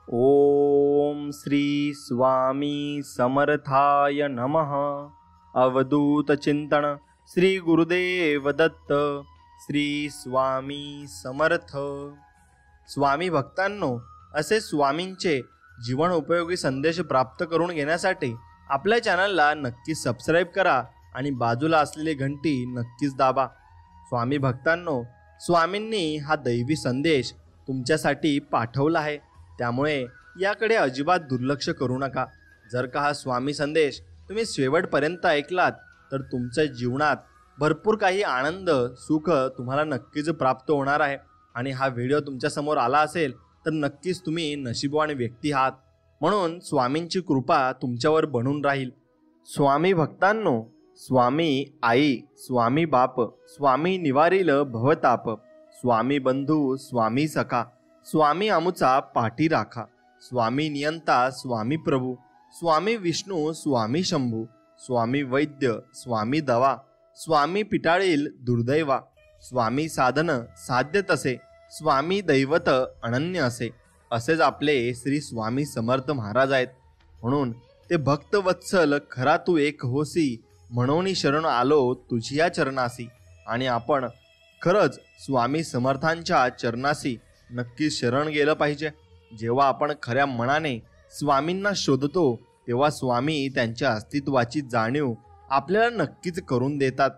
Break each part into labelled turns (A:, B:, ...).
A: ओम श्री स्वामी समर्थाय नमः। अवधूत चिंतन श्री गुरुदेव दत्त। श्री स्वामी समर्थ। स्वामी भक्तांनो, असे स्वामींचे जीवन उपयोगी संदेश प्राप्त करून घेण्यासाठी आपल्या चॅनलला नक्कीच सबस्क्राईब करा आणि बाजूला असलेली घंटी नक्कीच दाबा। स्वामी भक्तांनो, स्वामींनी हा दैवी संदेश तुमच्यासाठी पाठवला आहे, त्यामुळे याकडे अजिबात दुर्लक्ष करू नका। जर का हा स्वामी संदेश तुम्ही शेवटपर्यंत ऐकलात तर तुमच्या जीवनात भरपूर काही आनंद सुख तुम्हाला नक्कीच प्राप्त होणार आहे। आणि हा व्हिडिओ तुमच्या समोर आला असेल तर नक्कीच तुम्ही नशीबवान व्यक्ती आहात, म्हणून स्वामींची कृपा तुमच्यावर बनून राहील। स्वामी भक्तांनो, स्वामी आई, स्वामी बाप, स्वामी निवारील भवताप, स्वामी बंधू, स्वामी सखा, स्वामी आमुचा पाठी राखा, स्वामी नियंता, स्वामी प्रभू, स्वामी विष्णू, स्वामी शंभू, स्वामी वैद्य, स्वामी दवा, स्वामी पिटाळील दुर्दैवा, स्वामी साधन साध्य तसे, स्वामी दैवत अनन्य असे। असेच आपले श्री स्वामी समर्थ महाराज आहेत, म्हणून ते भक्तवत्सल खरा तू एक होसी, म्हणून शरण आलो तुझिया चरणासी। आणि आपण खरंच स्वामी समर्थांच्या चरणासी नक्की शरण गेलं पाहिजे। जेव्हा आपण खऱ्या मनाने स्वामींना शोधतो तेव्हा स्वामी त्यांच्या अस्तित्वाची जाणीव आपल्याला नक्कीच करून देतात।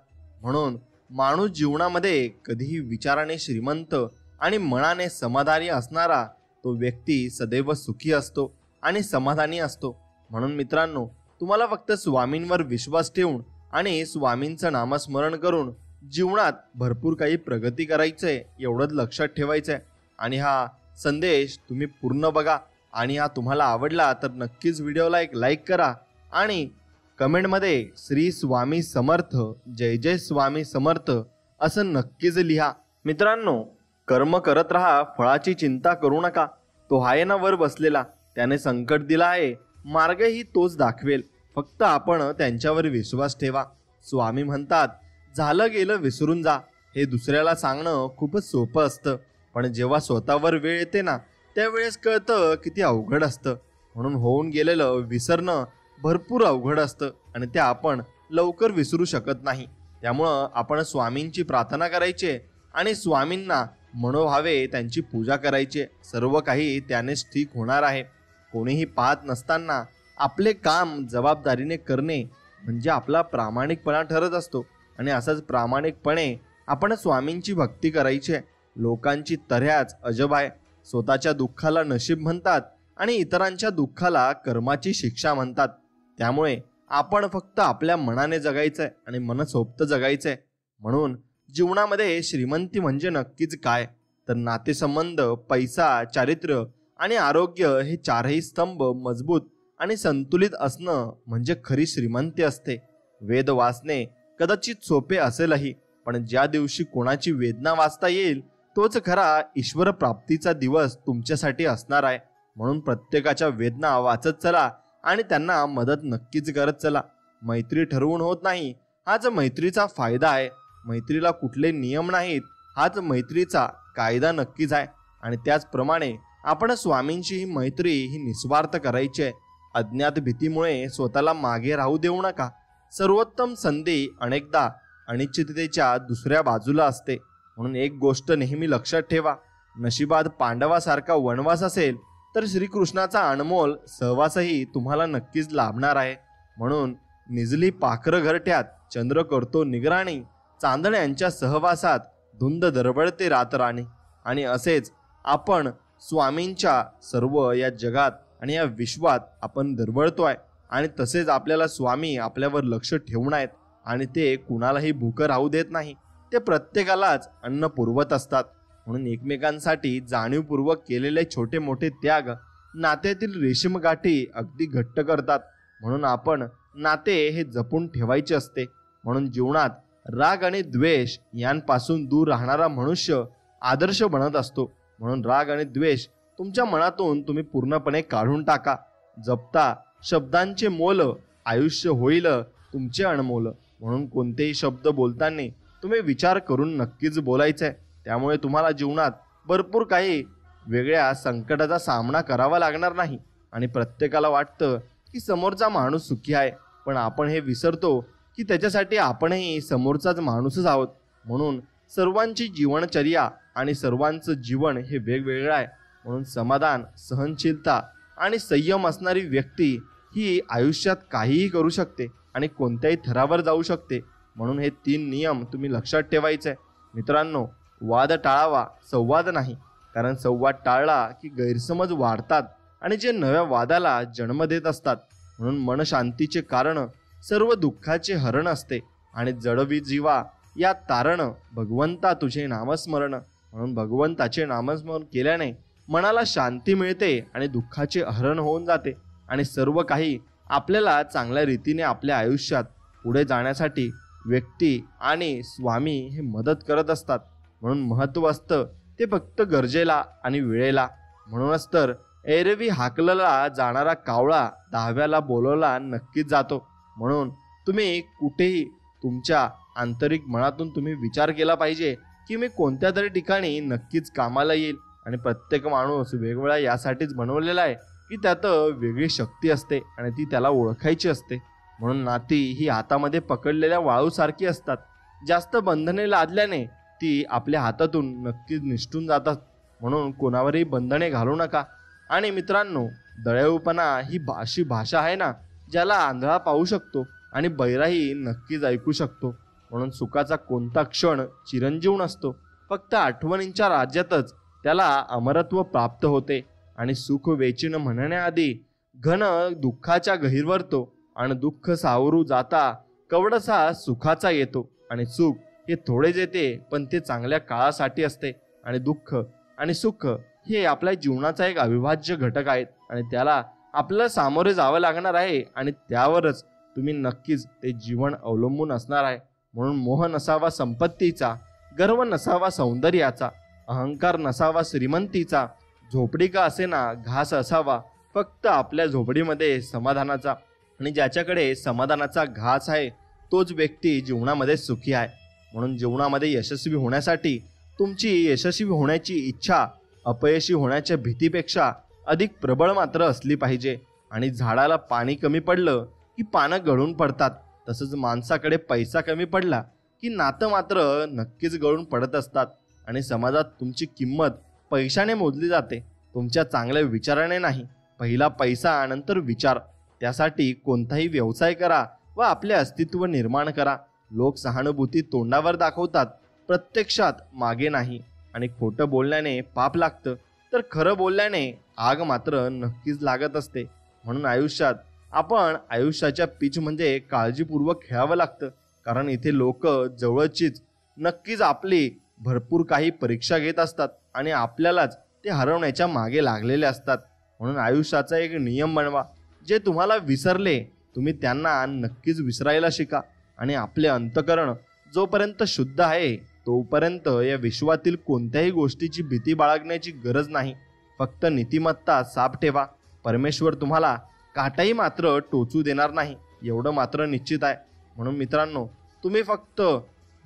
A: म्हणून माणूस जीवनामध्ये कधीही विचाराने श्रीमंत आणि मनाने समाधानी असणारा तो व्यक्ती सदैव सुखी असतो आणि समाधानी असतो। म्हणून मित्रांनो, तुम्हाला फक्त स्वामींवर विश्वास ठेवून आणि स्वामींचं नामस्मरण करून जीवनात भरपूर काही प्रगती करायचंय, एवढंच लक्षात ठेवायचंय। आणि हा संदेश तुम्ही पूर्ण बघा, आणि हा तुम्हाला आवडला तर नक्कीच व्हिडिओला एक लाईक करा आणि कमेंटमध्ये श्री स्वामी समर्थ, जय जय स्वामी समर्थ असं नक्कीच लिहा। मित्रांनो, कर्म करत राहा, फळाची चिंता करू नका। तो आहे ना वर बसलेला, त्याने संकट दिला आहे, मार्गही तोच दाखवेल, फक्त आपण त्यांच्यावर विश्वास ठेवा। स्वामी म्हणतात, झालं गेलं विसरून जा। हे दुसऱ्याला सांगणं खूपच सोपं असतं, पण जेव्हा स्वतःवर वेळ येते ना त्यावेळेस कळतं किती अवघड असतं। म्हणून होऊन गेलेलं विसरणं भरपूर अवघड असतं आणि ते आपण लवकर विसरू शकत नाही। त्यामुळं आपण स्वामींची प्रार्थना करायची आणि स्वामींना मनोभावे त्यांची पूजा करायची। सर्व काही त्यानेच ठीक होणार आहे। कोणीही पाहत नसताना आपले काम जबाबदारीने करणे म्हणजे आपला प्रामाणिकपणा ठरत असतो। आणि असाच प्रामाणिकपणे आपण स्वामींची भक्ती करायची। लोकांची तऱ्हाच अजब आहे, स्वतःच्या दुःखाला नशीब म्हणतात आणि इतरांच्या दुःखाला कर्माची शिक्षा म्हणतात। त्यामुळे आपण फक्त आपल्या मनाने जगायचंय आणि मनसोक्त जगायचंय। म्हणून जीवनामध्ये श्रीमंती म्हणजे नक्कीच काय तर नातेसंबंध, पैसा, चारित्र्य आणि आरोग्य हे चारही स्तंभ मजबूत आणि संतुलित असणं म्हणजे खरी श्रीमंती असते। वेद वाचणे कदाचित सोपे असेलही, पण ज्या दिवशी कोणाची वेदना वाचता येईल तोच खरा ईश्वर प्राप्तीचा दिवस तुमच्यासाठी असणार आहे। म्हणून प्रत्येकाच्या वेदना वाचत चला आणि त्यांना मदत नक्कीच करत चला। मैत्री ठरवून होत नाही, हाच मैत्रीचा फायदा आहे। मैत्रीला कुठले नियम नाहीत, हाच मैत्रीचा कायदा नक्कीच आहे। आणि त्याचप्रमाणे आपण स्वामींची ही मैत्री ही निस्वार्थ करायची आहे। अज्ञात भीतीमुळे स्वतःला मागे राहू देऊ नका। सर्वोत्तम संधी अनेकदा अनिश्चिततेच्या दुसऱ्या बाजूला असते। म्हणून एक गोष्ट नेहमी लक्षात ठेवा, नशिबात पांडवासारखा वनवास असेल तर श्रीकृष्णाचा अनमोल सहवासही तुम्हाला नक्कीच लाभणार आहे। म्हणून निजली पाखरं घरट्यात, चंद्र करतो निगराणी, चांदण्यांच्या सहवासात धुंद दरवळते रातराणी। आणि असेच आपण स्वामींच्या सर्व या जगात आणि या विश्वात आपण दरवळतोय, आणि तसेच आपल्याला स्वामी आपल्यावर लक्ष ठेवून आहेत आणि ते कुणालाही भूक राहू देत नाही। ते प्रत्येकालाच अन्न पुरवत असतात। म्हणून एकमेकांसाठी जाणीवपूर्वक केलेले छोटे मोठे त्याग नात्यातील रेशीम गाठी अगदी घट्ट करतात। म्हणून आपण नाते हे जपून ठेवायचे असते। म्हणून जीवनात राग आणि द्वेष यांपासून दूर राहणारा मनुष्य आदर्श बनत असतो। म्हणून राग आणि द्वेष तुमच्या मनातून तुम्ही पूर्णपणे काढून टाका। जपता शब्दांचे मोल, आयुष्य होईल तुमचे अनमोल। म्हणून कोणतेही शब्द बोलताना तुम्ही विचार करून नक्कीच बोलायचंय। त्यामुळे तुम्हाला जीवनात भरपूर काही वेगळ्या संकटाचा सामना करावा लागणार नाही. आणि प्रत्येकाला वाटतं की समोरचा माणूस सुखी आहे, पण आपण हे विसरतो की त्याच्यासाठी आपणही समोरचाच माणूसच आहोत. म्हणून सर्वांची जीवनचर्या आणि सर्वांचं जीवन हे वेगवेगळं आहे. म्हणून समाधान, सहनशीलता आणि संयम असणारी व्यक्ती ही आयुष्यात काहीही करू शकते आणि कोणत्याही थरावर जाऊ शकते. म्हणून हे 3 नियम तुम्ही लक्षात ठेवायचे. मित्रांनो, वाद टाळावा, संवाद नाही. कारण संवाद टाळला की गैरसमज वाढतात आणि जे नव्या वादाला जन्म देत असतात. म्हणून मनशांतीचे कारण सर्व दुःखाचे हरण असते आणि जडवी जीवा या तारण भगवंता तुझे नामस्मरण. म्हणून भगवंताचे नामस्मरण केल्याने मनाला शांती मिळते आणि दुःखाचे हरण होऊन जाते आणि सर्व काही आपल्याला चांगल्या रीतीने आपल्या आयुष्यात पुढे जाण्यासाठी व्यक्ती आणि स्वामी हे मदत करत असतात. म्हणून महत्त्व असतं ते फक्त गरजेला आणि वेळेला. म्हणूनच तर एरवी हाकलला जाणारा कावळा 10व्याला बोलवला नक्कीच जातो. म्हणून तुम्ही कुठेही तुमच्या आंतरिक मनातून तुम्ही विचार केला पाहिजे की मी कोणत्या तरी ठिकाणी नक्कीच कामाला येईल. आणि प्रत्येक माणूस वेगवेगळा यासाठीच बनवलेला आहे की त्यात वेगळी शक्ती असते आणि ती त्याला ओळखायची असते. म्हणून नाती ही हातामध्ये पकडलेल्या वाळूसारखी असतात. जास्त बंधने लादल्याने ती आपल्या हातातून नक्कीच निसटून जातात. म्हणून कोणावरही बंधने घालू नका. आणि मित्रांनो, दळेवपणा ही अशी भाषा आहे ना, ज्याला आंधळा पाहू शकतो आणि बहिराही नक्कीच ऐकू शकतो. म्हणून सुखाचा कोणता क्षण चिरंजीव नसतो. फक्त आठवणींच्या राज्यातच त्याला अमरत्व प्राप्त होते. आणि सुख वेचीन म्हणण्याआधी घन दुःखाच्या गहिरवरतो आणि दुःख सावरू जाता कवडसा सुखाचा येतो. आणि सुख हे थोडेच येते, पण ते चांगल्या काळासाठी असते. आणि दुःख आणि सुख हे आपल्या जीवनाचा एक अविभाज्य घटक आहेत आणि त्याला आपल्याला सामोरे जावं लागणार आहे आणि त्यावरच तुम्ही नक्कीच ते जीवन अवलंबून असणार आहे. म्हणून मोह नसावा संपत्तीचा, गर्व नसावा सौंदर्याचा, अहंकार नसावा श्रीमंतीचा, झोपडी का असेना घास असावा फक्त आपल्या झोपडीमध्ये समाधानाचा. आणि ज्याच्याकडे समाधानाचा घास आहे तोच व्यक्ती जीवनामध्ये सुखी आहे. म्हणून जीवनामध्ये यशस्वी होण्यासाठी तुमची यशस्वी होण्याची इच्छा अपयशी होण्याच्या भीतीपेक्षा अधिक प्रबळ मात्र असली पाहिजे. आणि झाडाला पाणी कमी पडलं की पानं गळून पडतात, तसंच माणसाकडे पैसा कमी पडला की नातं मात्र नक्कीच गळून पडत असतात. आणि समाजात तुमची किंमत पैशाने मोजली जाते, तुमच्या चांगल्या विचाराने नाही. पहिला पैसा नंतर विचार. त्यासाठी कोणताही व्यवसाय करा व आपले अस्तित्व निर्माण करा. लोक सहानुभूती तोंडावर दाखवतात, प्रत्यक्षात मागे नाही. आणि खोटं बोलल्याने पाप लागतं, तर खरं बोलल्याने आग मात्र नक्कीच लागत असते. म्हणून आयुष्यात आपण आयुष्याच्या पिच म्हणजे काळजीपूर्वक खेळावं लागतं. कारण इथे लोक जवळचीच नक्कीच आपली भरपूर काही परीक्षा घेत असतात आणि आपल्यालाच ते हरवण्याच्या मागे लागलेले असतात. म्हणून आयुष्याचा एक नियम बनवा. जे तुम्हाला विसरले तुम्ही त्यांना नक्कीच विसरायला शिका. आणि आपले अंतःकरण जोपर्यंत शुद्ध आहे तोपर्यंत या विश्वातील कोणत्याही गोष्टीची भीती बाळगण्याची गरज नाही. फक्त नीतिमत्ता साफ ठेवा. परमेश्वर तुम्हाला काटाही मात्र टोचू देणार नाही, एवढं मात्र निश्चित आहे. म्हणून मित्रांनो, तुम्ही फक्त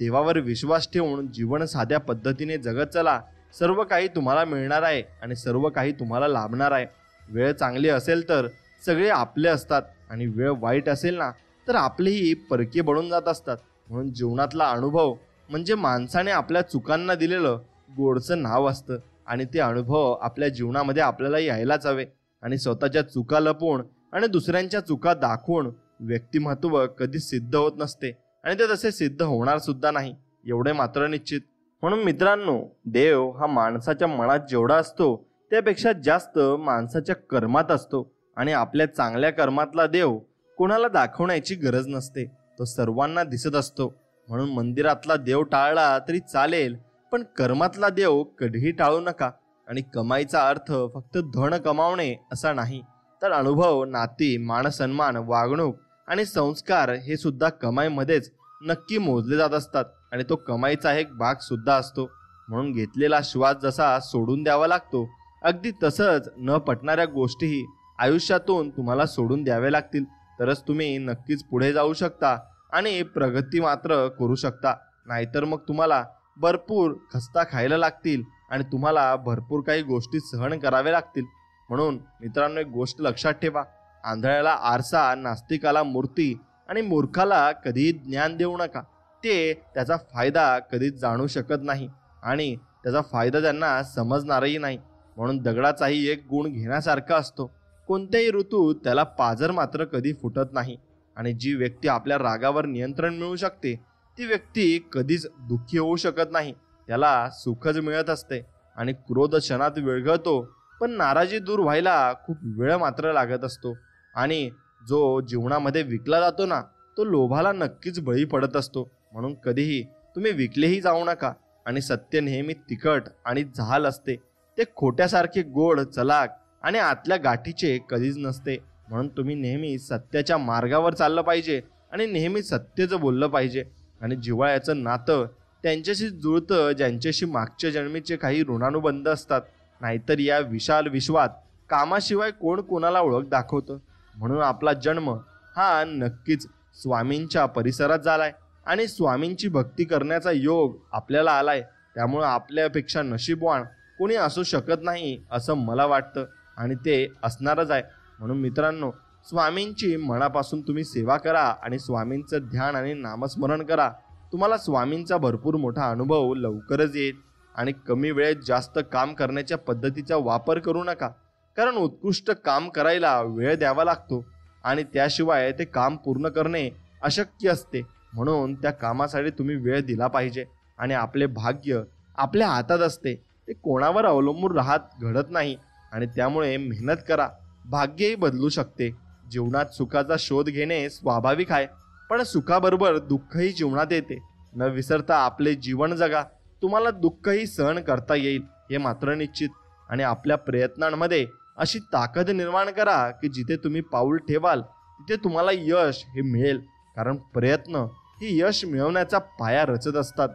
A: देवावर विश्वास ठेवून जीवन साध्या पद्धतीने जगत चला. सर्व काही तुम्हाला मिळणार आहे आणि सर्व काही तुम्हाला लाभणार आहे. वेळ चांगली असेल तर सगळे आपले असतात आणि वेळ वाईट असेल ना तर आपलेही परके बनून जात असतात. म्हणून जीवनातला अनुभव म्हणजे माणसाने आपल्या चुकांना दिलेलं गोडचं नाव असतं आणि ते अनुभव आपल्या जीवनामध्ये आपल्याला यायलाच हवे. आणि स्वतःच्या चुका लपवून आणि दुसऱ्यांच्या चुका दाखवून व्यक्तिमत्व कधीच सिद्ध होत नसते आणि ते तसे सिद्ध होणार सुद्धा नाही, एवढे मात्र निश्चित. म्हणून मित्रांनो, देव हा माणसाच्या मनात जेवढा असतो त्यापेक्षा जास्त माणसाच्या कर्मात असतो. आणि आपल्या चांगल्या कर्मातला देव कोणाला दाखवण्याची गरज नसते, तो सर्वांना दिसत असतो. म्हणून मंदिरातला देव टाळला तरी चालेल, पण कर्मातला देव कधीही टाळू नका. आणि कमाईचा अर्थ फक्त धन कमावणे असा नाही, तर अनुभव, नाती, मानसन्मान, वागणूक आणि संस्कार हे सुद्धा कमाईमध्येच नक्की मोजले जात असतात आणि तो कमाईचा एक भाग सुद्धा असतो. म्हणून घेतलेला श्वास जसा सोडून द्यावा लागतो, अगदी तसंच न पटणाऱ्या गोष्टीही आयुष्यातून तुम्हाला सोडून द्याव्या लागतील, तरच तुम्ही नक्कीच पुढे जाऊ शकता आणि प्रगती मात्र करू शकता. नाहीतर मग तुम्हाला भरपूर खस्ता खायला लागतील आणि तुम्हाला भरपूर काही गोष्टी सहन कराव्या लागतील. म्हणून मित्रांनो, एक गोष्ट लक्षात ठेवा, आंधळ्याला आरसा, नास्तिकाला मूर्ती आणि मूर्खाला कधीही ज्ञान देऊ नका. ते त्याचा फायदा कधीच जाणू शकत नाही आणि त्याचा फायदा त्यांना समजणारही नाही. म्हणून दगडाचाही एक गुण घेण्यासारखा असतो. कोणत्याही ऋतूत त्याला पाझर मात्र कधी फुटत नाही. आणि जी व्यक्ती आपल्या रागावर नियंत्रण मिळवू शकते ती व्यक्ती कधीच दुःखी होऊ शकत नाही. त्याला सुखच मिळत असते. आणि क्रोध क्षणात विरघळतो, पण नाराजी दूर व्हायला खूप वेळ मात्र लागत असतो. आणि जो जीवनामध्ये विकला जातो ना, तो लोभाला नक्कीच बळी पडत असतो. म्हणून कधीही तुम्ही विकलेही जाऊ नका. आणि सत्य नेहमी तिखट आणि झाल असते. ते खोट्यासारखे गोड, चलाक आणि आतल्या गाठीचे कधीच नसते. म्हणून तुम्ही नेहमी सत्याच्या मार्गावर चाललं पाहिजे आणि नेहमी सत्यच बोललं पाहिजे. आणि जिव्हाळ्याचं नातं त्यांच्याशी जुळतं ज्यांच्याशी मागच्या जन्मीचे काही ऋणानुबंध असतात. नाहीतर या विशाल विश्वात कामाशिवाय कोण कोणाला ओळख दाखवतं. म्हणून आपला जन्म हा नक्कीच स्वामींच्या परिसरात झालाय आणि स्वामींची भक्ती करण्याचा योग आपल्याला आलाय. त्यामुळं आपल्यापेक्षा नशीबवान कोणी असू शकत नाही असं मला वाटतं आणि ते असणारच आहे. म्हणून मित्रांनो, स्वामींची मनापासून तुम्ही सेवा करा आणि स्वामींचं ध्यान आणि नामस्मरण करा. तुम्हाला स्वामींचा भरपूर मोठा अनुभव लवकरच येईल. आणि कमी वेळेत जास्त काम करण्याच्या पद्धतीचा वापर करू नका, कारण उत्कृष्ट काम करायला वेळ द्यावा लागतो आणि त्याशिवाय ते काम पूर्ण करणे अशक्य असते. म्हणून त्या कामासाठी तुम्ही वेळ दिला पाहिजे. आणि आपले भाग्य आपल्या हातात असते, ते कोणावर अवलंबून घडत नाही. आणि त्यामुळे मेहनत करा, भाग्यही बदलू शकते. जीवनात सुखाचा शोध घेणे स्वाभाविक आहे, पण सुखाबरोबर दुःखही जीवनात येते. न विसरता आपले जीवन जगा. तुम्हाला दुःखही सहन करता येईल हे मात्र निश्चित. आणि आपल्या प्रयत्नांमध्ये अशी ताकद निर्माण करा की जिथे तुम्ही पाऊल ठेवाल तिथे तुम्हाला यश हे मिळेल. कारण प्रयत्न ही यश मिळवण्याचा पाया रचत असतात.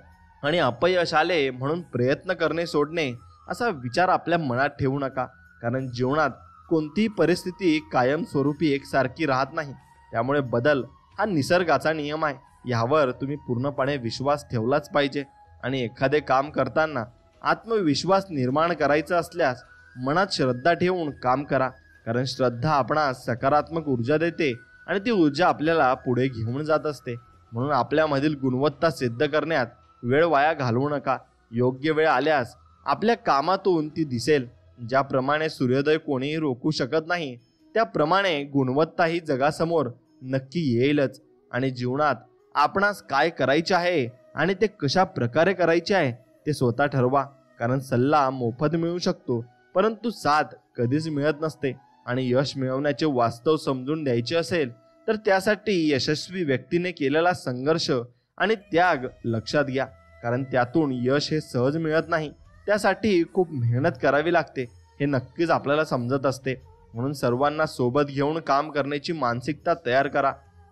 A: आणि अपयश आले म्हणून प्रयत्न करणे सोडणे असा विचार आपल्या मनात ठेवू नका. कारण जीवनात कोणतीही परिस्थिती कायमस्वरूपी एकसारखी राहत नाही. त्यामुळे बदल हा निसर्गाचा नियम आहे, यावर तुम्ही पूर्णपणे विश्वास ठेवलाच पाहिजे. आणि एखादे काम करताना आत्मविश्वास निर्माण करायचा असल्यास मनात श्रद्धा ठेवून काम करा. कारण श्रद्धा आपणास सकारात्मक ऊर्जा देते आणि ती ऊर्जा आपल्याला पुढे घेऊन जात असते. म्हणून आपल्यामधील गुणवत्ता सिद्ध करण्यात वेळ वाया घालवू नका. योग्य वेळ आल्यास आपल्या कामातून ती दिसेल. ज्याप्रमाणे सूर्योदय कोणीही रोखू शकत नाही, त्याप्रमाणे गुणवत्ता ही जगासमोर नक्की येईलच. आणि जीवनात आपणास काय करायचे आहे आणि ते कशा प्रकारे करायचे आहे ते स्वतः ठरवा. कारण सल्ला मोफत मिळू शकतो, परंतु साथ कधीच मिळत नसते. आणि यश मिळवण्याचे वास्तव समजून द्यायचे असेल तर त्यासाठी यशस्वी व्यक्तीने केलेला संघर्ष आणि त्याग लक्षात घ्या. कारण त्यातून यश हे सहज मिळत नाही, त्यासाठी खूप मेहनत करावी लागते हे नक्कीच आपल्याला समजत असते. म्हणून सर्वांना सोबत घेऊन काम करण्याची मानसिकता तयार करा.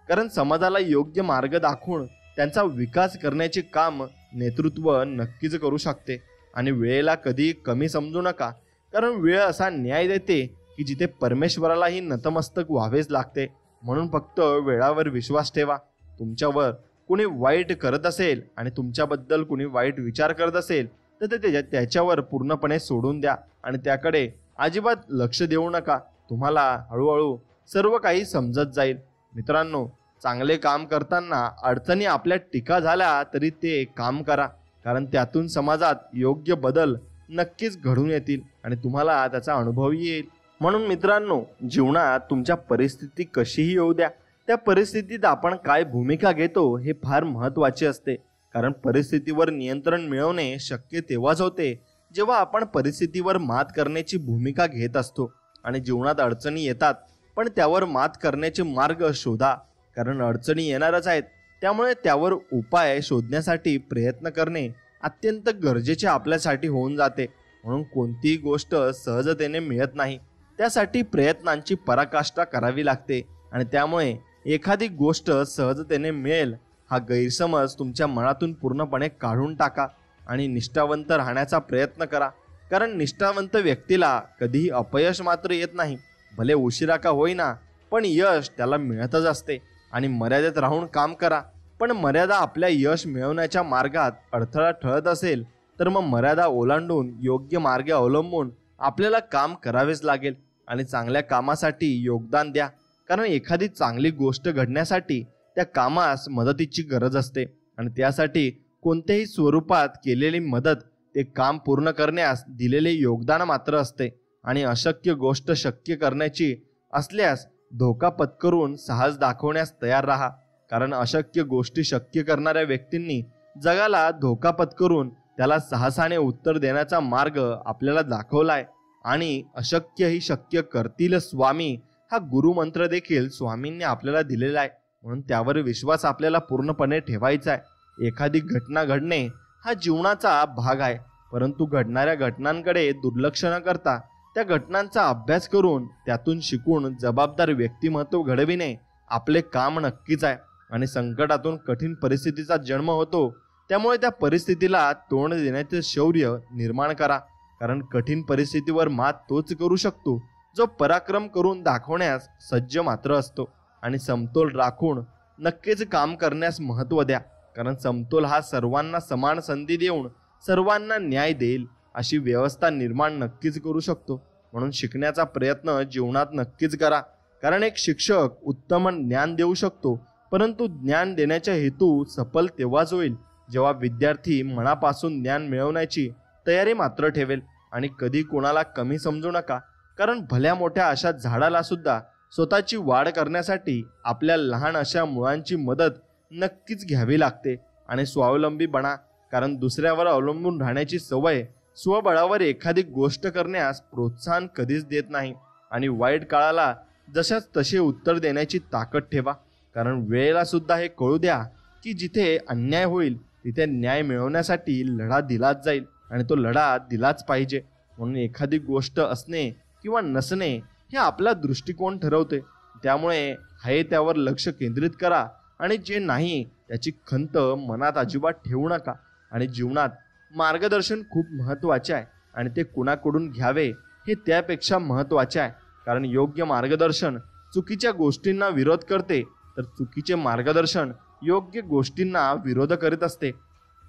A: कारण समाजाला योग्य मार्ग दाखवून त्यांचा विकास करण्याचे काम नेतृत्व नक्कीच करू शकते. आणि वेळेला कधी कमी समजू नका, कारण वेळ असा न्याय देते की जिथे परमेश्वरालाही नतमस्तक व्हावेच लागते. म्हणून फक्त वेळावर विश्वास ठेवा. तुमच्यावर कुणी वाईट करत असेल आणि तुमच्याबद्दल कुणी वाईट विचार करत असेल तर ते त्याच्यावर पूर्णपणे सोडून द्या आणि त्याकडे अजिबात लक्ष देऊ नका. तुम्हाला हळूहळू सर्व काही समजत जाईल. मित्रांनो, चांगले काम करताना अडचणी आपल्या टीका झाल्या तरी ते काम करा, कारण त्यातून समाजात योग्य बदल नक्कीच घडून येतील आणि तुम्हाला त्याचा अनुभव येईल. म्हणून मित्रांनो, जीवनात तुमच्या परिस्थिती कशीही येऊ द्या, त्या परिस्थितीत आपण काय भूमिका घेतो हे फार महत्त्वाचे असते. कारण परिस्थितीवर नियंत्रण मिळवणे शक्य तेव्हाच होते जेव्हा आपण परिस्थितीवर मात करण्याची भूमिका घेत असतो. आणि जीवनात अडचणी येतात, पण त्यावर मात करण्याचे मार्ग शोधा. कारण अडचणी येणारच आहेत, त्यामुळे त्यावर उपाय शोधण्यासाठी प्रयत्न करणे अत्यंत गरजेचे आपल्यासाठी होऊन जाते. म्हणून कोणतीही गोष्ट सहजतेने मिळत नाही, त्यासाठी प्रयत्नांची पराकाष्ठा करावी लागते. आणि त्यामुळे एखादी गोष्ट सहजतेने मिळेल हा गैरसमज तुमच्या मनातून पूर्णपणे काढून टाका आणि निष्ठावंत राहण्याचा प्रयत्न करा. कारण निष्ठावंत व्यक्तीला कधीही अपयश मात्र येत नाही. भले उशिरा का होईना, पण यश त्याला मिळतच असते. आणि मर्यादेत राहून काम करा, पण मर्यादा आपल्या यश मिळवण्याच्या मार्गात अडथळा ठरत असेल तर मग मर्यादा ओलांडून योग्य मार्ग अवलंबून आपल्याला काम करावेच लागेल आणि चांगल्या कामासाठी योगदान द्या. कारण एखादी चांगली गोष्ट घडण्यासाठी त्या कामास मदतीची गरज असते आणि त्यासाठी कोणत्याही स्वरूपात केलेली मदत ते काम पूर्ण करण्यास दिलेले योगदान मात्र असते. आणि अशक्य गोष्ट शक्य करण्याची असल्यास धोका पत्करून साहस दाखवण्यास तयार राहा. कारण अशक्य गोष्टी शक्य करणाऱ्या व्यक्तींनी जगाला धोका पत्करून त्याला साहसाने उत्तर देण्याचा मार्ग आपल्याला दाखवलाय. आणि अशक्य ही शक्य करतील स्वामी हा गुरुमंत्र देखील स्वामींनी आपल्याला दिलेला आहे. म्हणून त्यावर विश्वास आपल्याला पूर्णपणे ठेवायचा आहे. एखादी घटना घडणे हा जीवनाचा भाग आहे, परंतु घडणाऱ्या घटनांकडे दुर्लक्ष न करता त्या घटनांचा अभ्यास करून त्यातून शिकून जबाबदार व्यक्तिमत्व घडविणे आपले काम नक्कीच आहे. आणि संकटातून कठीण परिस्थितीचा जन्म होतो, त्यामुळे त्या परिस्थितीला तोंड देण्याचे शौर्य निर्माण करा. कारण कठीण परिस्थितीवर मात तोच करू शकतो जो पराक्रम करून दाखवण्यास सज्ज मात्र असतो. आणि समतोल राखून नक्कीच काम करण्यास महत्त्व द्या. कारण समतोल हा सर्वांना समान संधी देऊन सर्वांना न्याय देईल अशी व्यवस्था निर्माण नक्कीच करू शकतो. म्हणून शिकण्याचा प्रयत्न जीवनात नक्कीच करा. कारण एक शिक्षक उत्तम ज्ञान देऊ शकतो, परंतु ज्ञान देण्याचा हेतू सफल तेव्हाच होईल जेव्हा विद्यार्थी मनापासून ज्ञान मिळवण्याची तयारी मात्र ठेवेल. आणि कधी कोणाला कमी समजू नका. कारण भल्या मोठ्या अशा झाडाला सुद्धा स्वतःची वाढ करण्यासाठी आपल्या लहान अशा मुळांची मदत नक्कीच घ्यावी लागते. आणि स्वावलंबी बना. कारण दुसऱ्यावर अवलंबून राहण्याची सवय स्वबळावर एखादी गोष्ट करण्यास प्रोत्साहन कधीच देत नाही. आणि वाईट काळाला जशाच तसे उत्तर देण्याची ताकद ठेवा. कारण वेळेला सुद्धा हे कळू द्या की जिथे अन्याय होईल तिथे न्याय मिळवण्यासाठी लढा दिलाच जाईल आणि तो लढा दिलाच पाहिजे. म्हणून एखादी गोष्ट असणे किंवा नसणे हे आपला दृष्टिकोन ठरवते. त्यामुळे आहे त्यावर लक्ष केंद्रित करा आणि जे नाही त्याची खंत मनात अजिबात ठेवू नका. आणि जीवनात मार्गदर्शन खूप महत्त्वाचे आहे आणि ते कुणाकडून घ्यावे हे त्यापेक्षा महत्त्वाचे आहे. कारण योग्य मार्गदर्शन चुकीच्या गोष्टींना विरोध करते, तर चुकीचे मार्गदर्शन योग्य गोष्टींना विरोध करीत असते.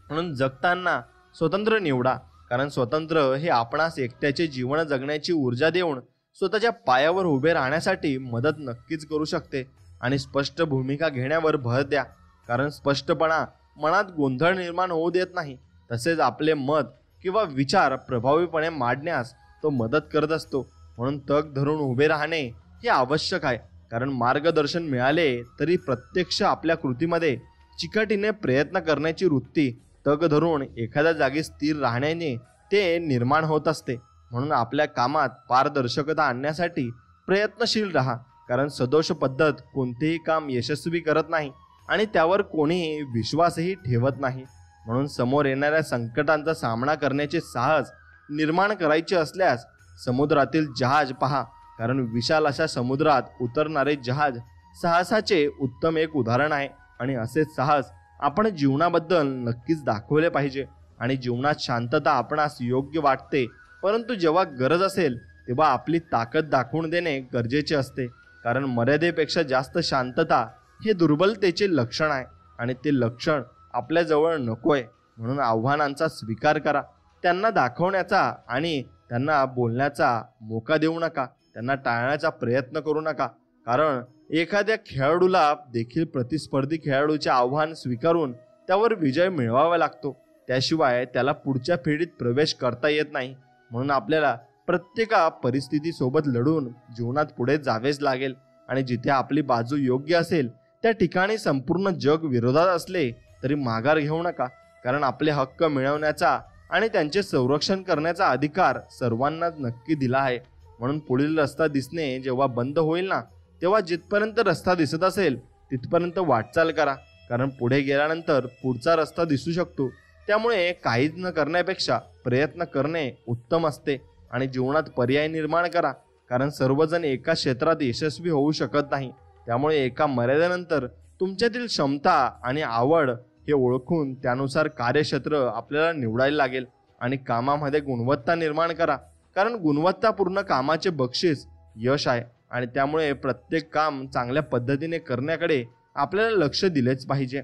A: म्हणून जगताना स्वतंत्र निवडा. कारण स्वतंत्र हे आपणास एकट्याचे जीवन जगण्याची ऊर्जा देऊन स्वतःच्या पायावर उभे राहण्यासाठी मदत नक्कीच करू शकते. आणि स्पष्ट भूमिका घेण्यावर भर द्या. कारण स्पष्टपणा मनात गोंधळ निर्माण होऊ देत नाही. तसेच आपले मत किंवा विचार प्रभावीपणे मांडण्यास तो मदत करत असतो. म्हणून तग धरून उभे राहणे हे आवश्यक आहे. कारण मार्गदर्शन मिळाले तरी प्रत्यक्ष आपल्या कृतीमध्ये चिकाटीने प्रयत्न करण्याची वृत्ती तग धरून एखाद्या जागी स्थिर राहण्याने ते निर्माण होत असते. म्हणून आपल्या कामात पारदर्शकता आणण्यासाठी प्रयत्नशील राहा. कारण सदोष पद्धत कोणतेही काम यशस्वी करत नाही आणि त्यावर कोणीही विश्वासही ठेवत नाही. म्हणून समोर येणाऱ्या संकटांचा सामना करण्याचे साहस निर्माण करायचे असल्यास समुद्रातील जहाज पहा. कारण विशाल अशा समुद्रात उतरणारे जहाज साहसाचे उत्तम एक उदाहरण आहे. आणि असे साहस आपण जीवनाबद्दल नक्कीच दाखवले पाहिजे. आणि जीवनात शांतता आपणास योग्य वाटते, परंतु जेव्हा गरज असेल तेव्हा आपली ताकद दाखवून देणे गरजेचे असते. कारण मर्यादेपेक्षा जास्त शांतता हे दुर्बलतेचे लक्षण आहे आणि ते लक्षण आपल्याजवळ नकोय. म्हणून आव्हानांचा स्वीकार करा. त्यांना दाखवण्याचा आणि त्यांना बोलण्याचा मोका देऊ नका. त्यांना टाळण्याचा प्रयत्न करू नका. कारण एखाद्या खेळाडूला देखील प्रतिस्पर्धी खेळाडूचे आव्हान स्वीकारून त्यावर विजय मिळवावा लागतो. त्याशिवाय त्याला पुढच्या फेरीत प्रवेश करता येत नाही. म्हणून आपल्याला प्रत्येक परिस्थितीसोबत लढून जीवनात पुढे जावेच लागेल. आणि जिथे आपली बाजू योग्य असेल त्या ठिकाणी संपूर्ण जग विरोधात असले तरी माघार घेऊ नका. कारण आपले हक्क मिळवण्याचा आणि त्यांचे संरक्षण करण्याचा अधिकार सर्वांनाच नक्की दिला आहे. म्हणून पुढील रस्ता दिसणे जेव्हा बंद होईल ना, तेव्हा जिथपर्यंत रस्ता दिसत असेल तिथपर्यंत वाटचाल करा. कारण पुढे गेल्यानंतर पुढचा रस्ता दिसू शकतो. त्यामुळे काहीच न करण्यापेक्षा प्रयत्न करणे उत्तम असते. आणि जीवनात पर्याय निर्माण करा. कारण सर्वजण एका क्षेत्रात यशस्वी होऊ शकत नाही. त्यामुळे एका मर्यादेनंतर तुमच्यातील क्षमता आणि आवड हे ओळखून त्यानुसार कार्यक्षेत्र आपल्याला निवडायला लागेल. आणि कामामध्ये गुणवत्ता निर्माण करा. कारण गुणवत्तापूर्ण कामाचे बक्षीस यश आहे. आणि त्यामुळे प्रत्येक काम चांगल्या पद्धतीने करण्याकडे आपल्याला लक्ष दिलेच पाहिजे.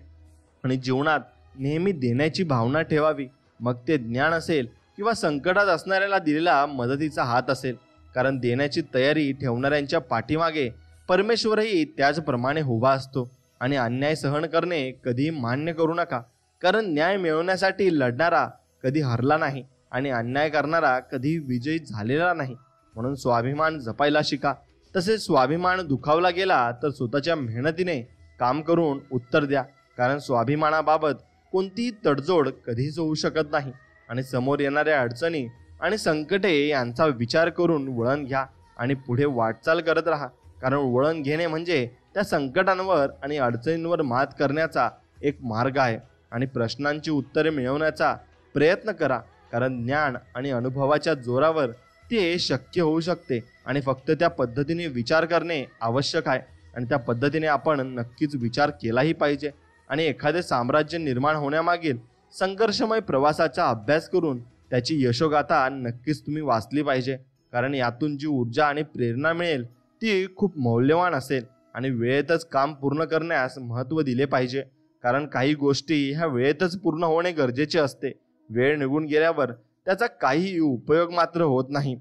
A: आणि जीवनात नेहमी देण्याची भावना ठेवावी. मग ते ज्ञान असेल किंवा संकटात असणाऱ्याला दिलेला मदतीचा हात असेल. कारण देण्याची तयारी ठेवणाऱ्यांच्या पाठीमागे परमेश्वरही त्याचप्रमाणे उभा असतो. आणि अन्याय सहन करणे कधीही मान्य करू नका. कारण न्याय मिळवण्यासाठी लढणारा कधी हरला नाही आणि अन्याय करणारा कधी विजयी झालेला नाही. म्हणून स्वाभिमान जपायला शिका. तसेच स्वाभिमान दुखावला गेला तर स्वतःच्या मेहनतीने काम करून उत्तर द्या. कारण स्वाभिमानाबाबत कोणतीही तडजोड कधीच होऊ शकत नाही. आणि समोर येणाऱ्या अडचणी आणि संकटे यांचा विचार करून वळण घ्या आणि पुढे वाटचाल करत राहा. कारण वळण घेणे म्हणजे त्या संकटांवर आणि अडचणींवर मात करण्याचा एक मार्ग आहे. आणि प्रश्नांची उत्तरे मिळवण्याचा प्रयत्न करा. कारण ज्ञान आणि अनुभवाच्या जोरावर ते शक्य होऊ शकते. आणि फक्त त्या पद्धतीने विचार करणे आवश्यक आहे. आणि त्या पद्धतीने आपण नक्कीच विचार केलाही पाहिजे. आणि एखादे साम्राज्य निर्माण होण्यामागील संघर्षमय प्रवासाचा अभ्यास करून त्याची यशोगाथा नक्कीच तुम्ही वाचली पाहिजे. कारण यातून जी ऊर्जा आणि प्रेरणा मिळेल ती खूप मौल्यवान असेल. आणि वेळेतच काम पूर्ण करण्यास महत्त्व दिले पाहिजे. कारण काही गोष्टी ह्या वेळेतच पूर्ण होणे गरजेचे असते. वेळ निघून गेल्यावर त्याचा काही उपयोग मात्र होत नाही.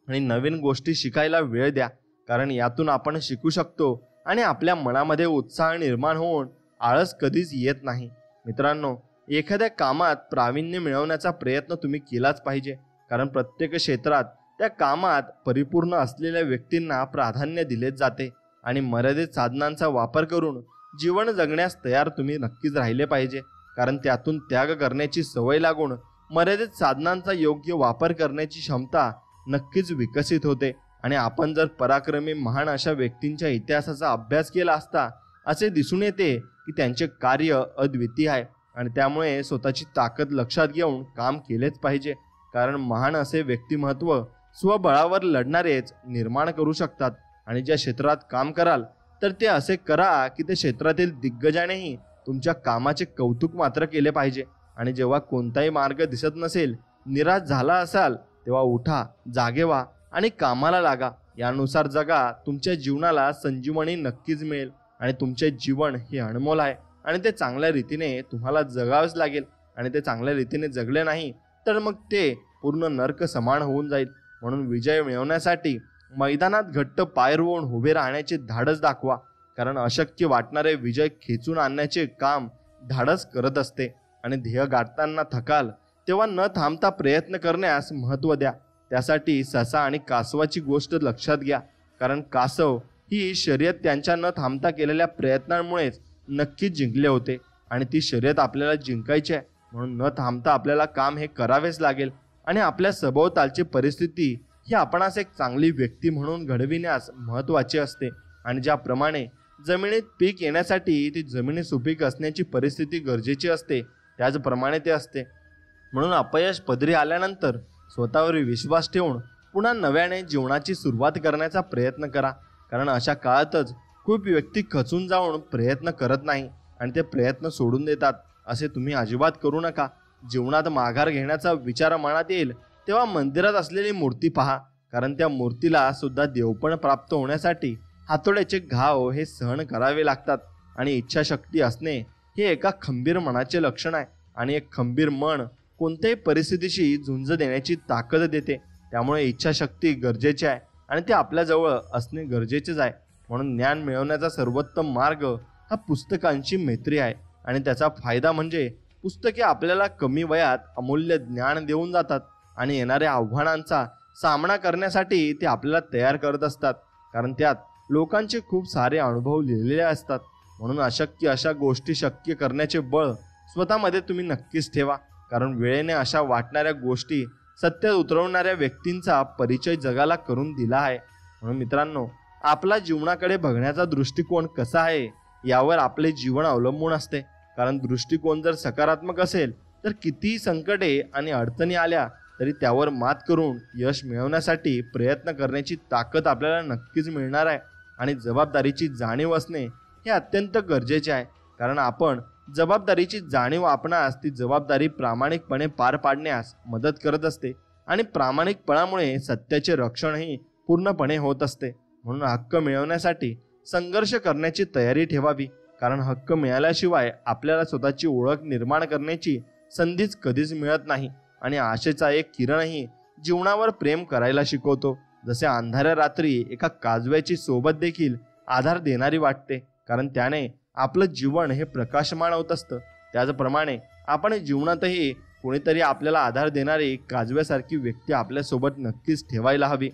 A: आणि नवीन गोष्टी शिकायला वेळ द्या. कारण यातून आपण शिकू शकतो आणि आपल्या मनामध्ये उत्साह निर्माण होऊन आळस कधीच येत नाही. मित्रांनो, एखाद्या कामात प्रावीण्य मिळवण्याचा प्रयत्न तुम्ही केलाच पाहिजे. कारण प्रत्येक क्षेत्रात त्या कामात परिपूर्ण असलेल्या व्यक्तींना प्राधान्य दिलेच जाते. आणि मर्यादित साधनांचा वापर करून जीवन जगण्यास तयार तुम्ही नक्कीच राहिले पाहिजे. कारण त्यातून त्याग करण्याची सवय लागून मर्यादित साधनांचा योग्य वापर करण्याची क्षमता नक्कीच विकसित होते. आणि आपण जर पराक्रमी महान अशा व्यक्तींच्या इतिहासाचा अभ्यास केला असता असे दिसून येते की त्यांचे कार्य अद्वितीय आहे. आणि त्यामुळे स्वतःची ताकद लक्षात घेऊन काम केलेच पाहिजे. कारण महान असे व्यक्तिमत्व स्वबळावर लढणारेच निर्माण करू शकतात. आणि ज्या क्षेत्रात काम कराल तर ते असे करा की ते क्षेत्रातील दिग्गजानेही तुमच्या कामाचे कौतुक मात्र केले पाहिजे. आणि जेव्हा कोणताही मार्ग दिसत नसेल, निराश झाला असाल, तेव्हा उठा, जागे व्हा आणि कामाला लागा. यानुसार जगा. तुमच्या जीवनाला संजीवनी नक्कीच मिळेल. आणि तुमचे जीवन हे अनमोल आहे आणि ते चांगल्या रीतीने तुम्हाला जगावेच लागेल. आणि ते चांगल्या रीतीने जगले नाही तर मग ते पूर्ण नर्क समान होऊन जाईल. म्हणून विजय मिळवण्यासाठी मैदानात घट्ट पाय रोवून उभे राहण्याचे धाडस दाखवा. कारण अशक्य वाटणारे विजय खेचून आणण्याचे काम धाडस करत असते. आणि ध्येय गाठताना थकाल तेव्हा न थांबता प्रयत्न करण्यास महत्त्व द्या. त्यासाठी ससा आणि कासवाची गोष्ट लक्षात घ्या. कारण कासव ही शर्यत त्यांच्या न थांबता केलेल्या प्रयत्नांमुळेच नक्कीच जिंकले होते. आणि ती शर्यत आपल्याला जिंकायची आहे. म्हणून न थांबता आपल्याला काम हे करावेच लागेल. आणि आपल्या सभोवतालची परिस्थिती ही आपणास एक चांगली व्यक्ती म्हणून घडविण्यास महत्त्वाची असते. आणि ज्याप्रमाणे जमिनीत पीक येण्यासाठी ती जमिनी सुपीक असण्याची परिस्थिती गरजेची असते, त्याचप्रमाणे ते असते. म्हणून अपयश पदरी आल्यानंतर स्वतःवर विश्वास ठेवून पुन्हा नव्याने जीवनाची सुरुवात करण्याचा प्रयत्न करा. कारण अशा काळातच खूप व्यक्ती खचून जाऊन प्रयत्न करत नाही आणि ते प्रयत्न सोडून देतात. असे तुम्ही अजिबात करू नका. जीवनात माघार घेण्याचा विचार मनात येईल तेव्हा मंदिरात असलेली मूर्ती पहा. कारण त्या मूर्तीला सुद्धा देवपण प्राप्त होण्यासाठी हातोड्याचे घाव हे सहन करावे लागतात. आणि इच्छाशक्ती असणे हे एका खंबीर मनाचे लक्षण आहे. आणि एक खंबीर मन कोणत्याही परिस्थितीशी झुंज देण्याची ताकद देते. त्यामुळे इच्छाशक्ती गरजेची आहे आणि ते आपल्याजवळ असणे गरजेचेच आहे. म्हणून ज्ञान मिळवण्याचा सर्वोत्तम मार्ग हा पुस्तकांची मैत्री आहे. आणि त्याचा फायदा म्हणजे पुस्तके आपल्याला कमी वयात अमूल्य ज्ञान देऊन जातात. आणि येणाऱ्या आव्हानांचा सामना करण्यासाठी ते आपल्याला तयार करत असतात. कारण त्यात लोकांचे खूप सारे अनुभव लिहिलेले असतात. म्हणून अशक्य अशा गोष्टी शक्य करण्याचे बळ स्वतःमध्ये तुम्ही नक्कीच ठेवा. कारण वेळेने अशा वाटणाऱ्या गोष्टी सत्यात उतरवणाऱ्या व्यक्तींचा परिचय जगाला करून दिला आहे. म्हणून मित्रांनो, आपला जीवनाकडे बघण्याचा दृष्टिकोन कसा आहे यावर आपले जीवन अवलंबून असते. कारण दृष्टिकोन जर सकारात्मक असेल तर कितीही संकटे आणि अडचणी आल्या तरी त्यावर मात करून यश मिळवण्यासाठी प्रयत्न करण्याची ताकद आपल्याला नक्कीच मिळणार आहे. आणि जबाबदारीची जाणीव असणे हे अत्यंत गरजेचे आहे. कारण आपण जबाबदारीची जाणीव आपणास ती जबाबदारी प्रामाणिकपणे पार पाडण्यास मदत करत असते. आणि प्रामाणिकपणामुळे सत्याचे रक्षणही पूर्णपणे होत असते. म्हणून हक्क मिळवण्यासाठी संघर्ष करण्याची तयारी ठेवावी. कारण हक्क मिळाल्याशिवाय आपल्याला स्वतःची ओळख निर्माण करण्याची संधीच कधीच मिळत नाही आणि आशेचा एक किरणही जीवनावर प्रेम करायला शिकवतो. जसे अंधाऱ्या रात्री एका काजव्याची सोबत देखील आधार देणारी वाटते, कारण त्याने आपलं जीवन हे प्रकाशमान होत असतं. त्याचप्रमाणे आपण जीवनातही कोणीतरी आपल्याला आधार देणारी काजव्यासारखी व्यक्ती आपल्यासोबत नक्कीच ठेवायला हवी.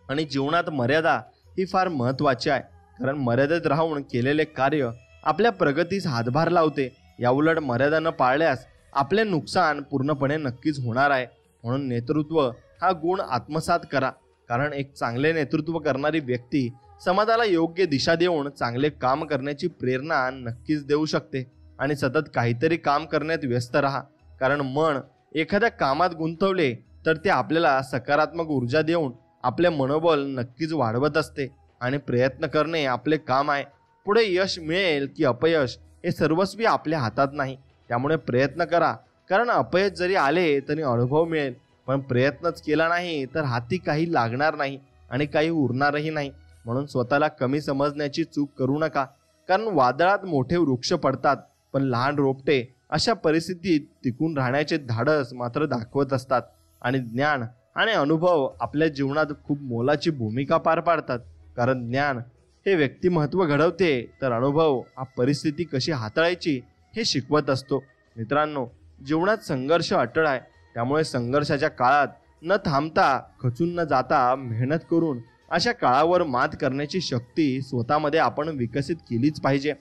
A: आणि जीवनात मर्यादा ही फार महत्त्वाची आहे, कारण मर्यादेत राहून केलेले कार्य आपल्या प्रगतीस हातभार लावते. याउलट मर्यादा न पाळल्यास आपले नुकसान पूर्णपणे नक्कीच होणार आहे. म्हणून नेतृत्व हा गुण आत्मसात करा, कारण एक चांगले नेतृत्व करणारी व्यक्ती समाजाला योग्य दिशा देऊन चांगले काम करण्याची प्रेरणा नक्कीच देऊ शकते. आणि सतत काहीतरी काम करण्यात व्यस्त राहा, कारण मन एखाद्या कामात गुंतवले तर ते आपल्याला सकारात्मक ऊर्जा देऊन आपले मनोबल नक्कीच वाढवत असते. आणि प्रयत्न करणे आपले काम आहे. पुढे यश मिळेल की अपयश हे सर्वस्वी आपल्या हातात नाही. त्यामुळे प्रयत्न करा, कारण अपयश जरी आले तरी अनुभव मिळेल. पण प्रयत्नच केला नाही तर हाती काही लागणार नाही आणि काही उरणारही नाही. म्हणून स्वतःला कमी समजण्याची चूक करू नका, कारण वादळात मोठे वृक्ष पडतात पण लहान रोपटे अशा परिस्थितीत टिकून राहण्याचे धाडस मात्र दाखवत असतात. आणि ज्ञान आणि अनुभव आपल्या जीवनात खूप मोलाची भूमिका पार पाडतात, कारण ज्ञान हे व्यक्तिमत्व घडवते तर अनुभव हा परिस्थिती कशी हाताळायची हे शिकवत असतो. मित्रांनो, जीवनात संघर्ष अटळ आहे, त्यामुळे संघर्षाच्या काळात न थांबता, खचून न जाता मेहनत करून अशा काळावर मात करण्याची शक्ती स्वतःमध्ये आपण विकसित केलीच पाहिजे.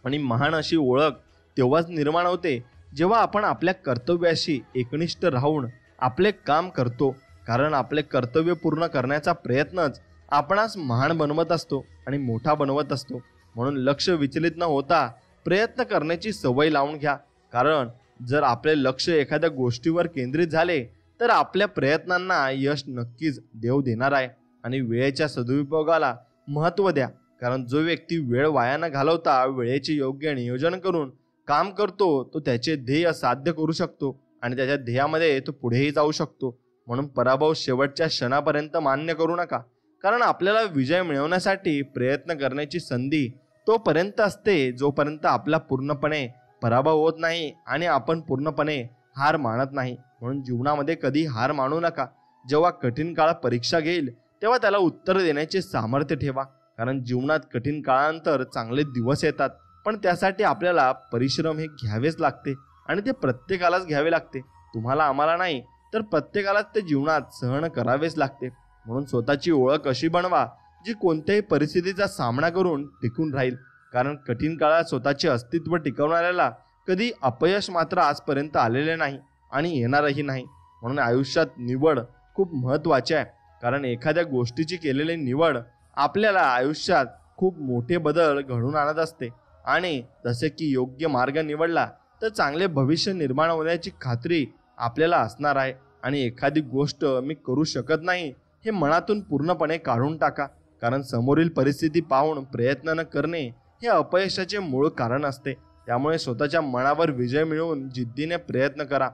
A: आणि महान अशी ओळख तेव्हाच निर्माण होते जेव्हा आपण आपल्या कर्तव्याशी एकनिष्ठ राहून आपले काम करतो, कारण आपले कर्तव्य पूर्ण करण्याचा प्रयत्नच आपणास महान बनवत असतो आणि मोठा बनवत असतो. म्हणून लक्ष विचलित न होता प्रयत्न करण्याची सवय लावून घ्या, कारण जर आपले लक्ष एखाद्या गोष्टीवर केंद्रित झाले तर आपल्या प्रयत्नांना यश नक्कीच देव देणार आहे. आणि वेळेच्या सदुपयोगाला महत्त्व द्या, कारण जो व्यक्ती वेळ वाया न घालवता वेळेचे योग्य नियोजन करून काम करतो तो त्याचे ध्येय साध्य करू शकतो आणि त्याच्या ध्येयामध्ये तो पुढेही जाऊ शकतो. म्हणून पराभव शेवटच्या क्षणापर्यंत मान्य करू नका, कारण आपल्याला विजय मिळवण्यासाठी प्रयत्न करण्याची संधी तोपर्यंत असते जोपर्यंत आपला पूर्णपणे पराभव होत नाही आणि आपण पूर्णपणे हार मानत नाही. म्हणून जीवनामध्ये कधी हार मानू नका. जेव्हा कठीण काळ परीक्षा घेईल तेव्हा त्याला उत्तर देण्याचे सामर्थ्य ठेवा, कारण जीवनात कठीण काळानंतर चांगले दिवस येतात, पण त्यासाठी आपल्याला परिश्रम हे घ्यावेच लागते आणि ते प्रत्येकालाच घ्यावे लागते. तुम्हाला आम्हाला नाही तर प्रत्येकालाच ते जीवनात सहन करावेच लागते. म्हणून स्वतःची ओळख अशी बनवा जी कोणत्याही परिस्थितीचा सामना करून टिकून राहील, कारण कठीण काळात स्वतःचे अस्तित्व टिकवणाऱ्याला कधी अपयश मात्र आजपर्यंत आलेले नाही आणि येणारही नाही. म्हणून आयुष्यात निवड खूप महत्त्वाची आहे, कारण एखाद्या गोष्टीची केलेली निवड आपल्याला आयुष्यात खूप मोठे बदल घडवून आणत असते. आणि जसे की योग्य मार्ग निवडला तर चांगले भविष्य निर्माण होण्याची खात्री आपल्याला असणार आहे. आणि एखादी गोष्ट मी करू शकत नाही हे मनातून पूर्णपणे काढून टाका, कारण समोरील परिस्थिती पाहून प्रयत्न न करणे हे अपयशाचे मूळ कारण असते. त्यामुळे स्वतःच्या मनावर विजय मिळवून जिद्दीने प्रयत्न करा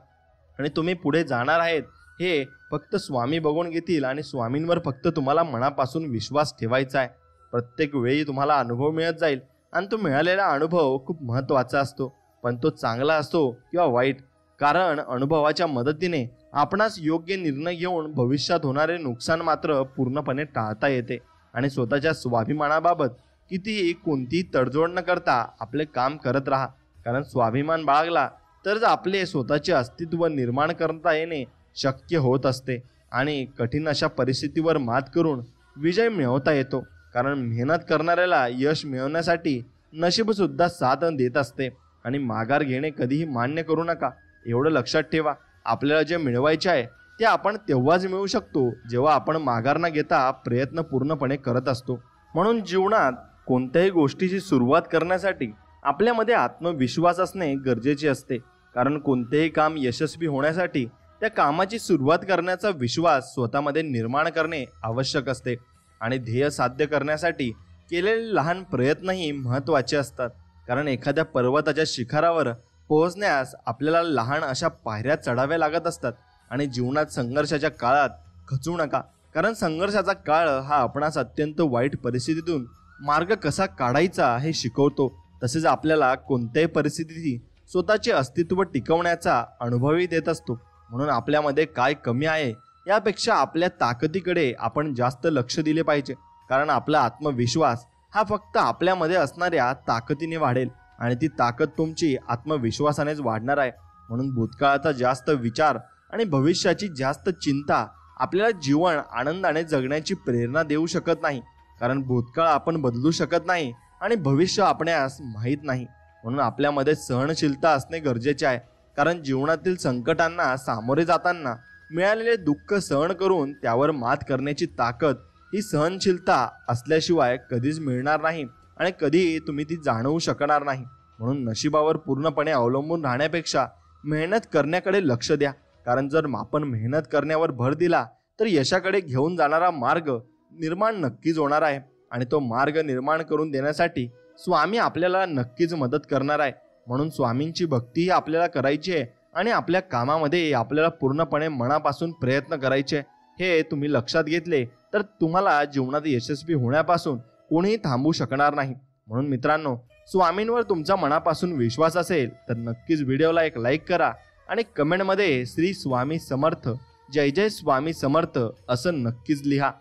A: आणि तुम्ही पुढे जाणार आहेत हे फक्त स्वामी बघून घेतील आणि स्वामींवर फक्त तुम्हाला मनापासून विश्वास ठेवायचा आहे. प्रत्येक वेळी तुम्हाला अनुभव मिळत जाईल आणि तो मिळालेला अनुभव खूप महत्त्वाचा असतो, पण तो चांगला असो किंवा वाईट, कारण अनुभवाच्या मदतीने आपणास योग्य निर्णय घेऊन भविष्यात होणारे नुकसान मात्र पूर्णपणे टाळता येते. आणि स्वतःच्या स्वाभिमानाबाबत कितीही कोणतीही तडजोड न करता आपले काम करत राहा, कारण स्वाभिमान बाळगला तरच आपले स्वतःचे अस्तित्व निर्माण करता येणे शक्य होत असते. आणि कठीण अशा परिस्थितीवर मात करून विजय मिळवता येतो, कारण मेहनत करणाऱ्याला यश मिळवण्यासाठी नशीबसुद्धा साथ देत असते. आणि माघार घेणे कधीही मान्य करू नका. एवढं लक्षात ठेवा, आपल्याला जे मिळवायचे आहे ते आपण तेव्हाच मिळवू शकतो जेव्हा आपण माघार न घेता प्रयत्न पूर्णपणे करत असतो. म्हणून जीवनात कोणत्याही गोष्टीची सुरुवात करण्यासाठी आपल्यामध्ये आत्मविश्वास असणे गरजेचे असते, कारण कोणतेही काम यशस्वी होण्यासाठी त्या कामाची सुरुवात करण्याचा विश्वास स्वतःमध्ये निर्माण करणे आवश्यक असते. आणि ध्येय साध्य करण्यासाठी केलेले लहान प्रयत्नही महत्त्वाचे असतात, कारण एखाद्या पर्वताच्या शिखरावर पोहोचण्यास आपल्याला लहान अशा पायऱ्या चढाव्या लागत असतात. आणि जीवनात संघर्षाच्या काळात खचू नका, कारण संघर्षाचा काळ हा आपणास अत्यंत वाईट परिस्थितीतून मार्ग कसा काढायचा हे शिकवतो. तसेच आपल्याला कोणत्याही परिस्थितीची स्वतःचे अस्तित्व टिकवण्याचा अनुभवही देत असतो. म्हणून आपल्यामध्ये काय कमी आहे यापेक्षा आपल्या ताकदीकडे आपण जास्त लक्ष दिले पाहिजे. कारण आपला आत्मविश्वास हा फक्त आपल्यामध्ये असणाऱ्या ताकदीने वाढेल आणि ती ताकद तुमची आत्मविश्वासानेच वाढणार आहे. म्हणून भूतकाळाचा जास्त विचार आणि भविष्याची जास्त चिंता आपल्याला जीवन आनंदाने जगण्याची प्रेरणा देऊ शकत नाही. कारण भूतकाळ आपण बदलू शकत नाही आणि भविष्य आपणास माहीत नाही. म्हणून आपल्यामध्ये सहनशीलता असणे गरजेचे आहे. कारण जीवनातील संकटांना सामोरे जाताना मिळालेले दुःख सहन करून त्यावर मात करण्याची ताकद ही सहनशीलता असल्याशिवाय कधीच मिळणार नाही आणि कधी तुम्ही ती जाणवू शकणार नाही. म्हणून नशिबावर पूर्णपणे अवलंबून राहण्यापेक्षा मेहनत करण्याकडे लक्ष द्या. कारण जर आपण मेहनत करण्यावर भर दिला तर यशाकडे घेऊन जाणारा मार्ग निर्माण नक्कीच होणार आहे. आणि तो मार्ग निर्माण करून देण्यासाठी स्वामी आपल्याला नक्कीच मदत करणार आहे. म्हणून स्वामींची भक्तीही आपल्याला करायची आहे आणि आपल्या कामामध्ये आपल्याला पूर्णपणे मनापासून प्रयत्न करायचे. हे तुम्ही लक्षात घेतले तर तुम्हाला जीवनात यशस्वी होण्यापासून कोणीही थांबवू शकणार नाही. म्हणून मित्रांनो, स्वामींवर तुमचा मनापासून विश्वास असेल तर नक्कीच व्हिडिओला एक लाईक करा आणि कमेंटमध्ये श्री स्वामी समर्थ, जय जय स्वामी समर्थ असं नक्कीच लिहा.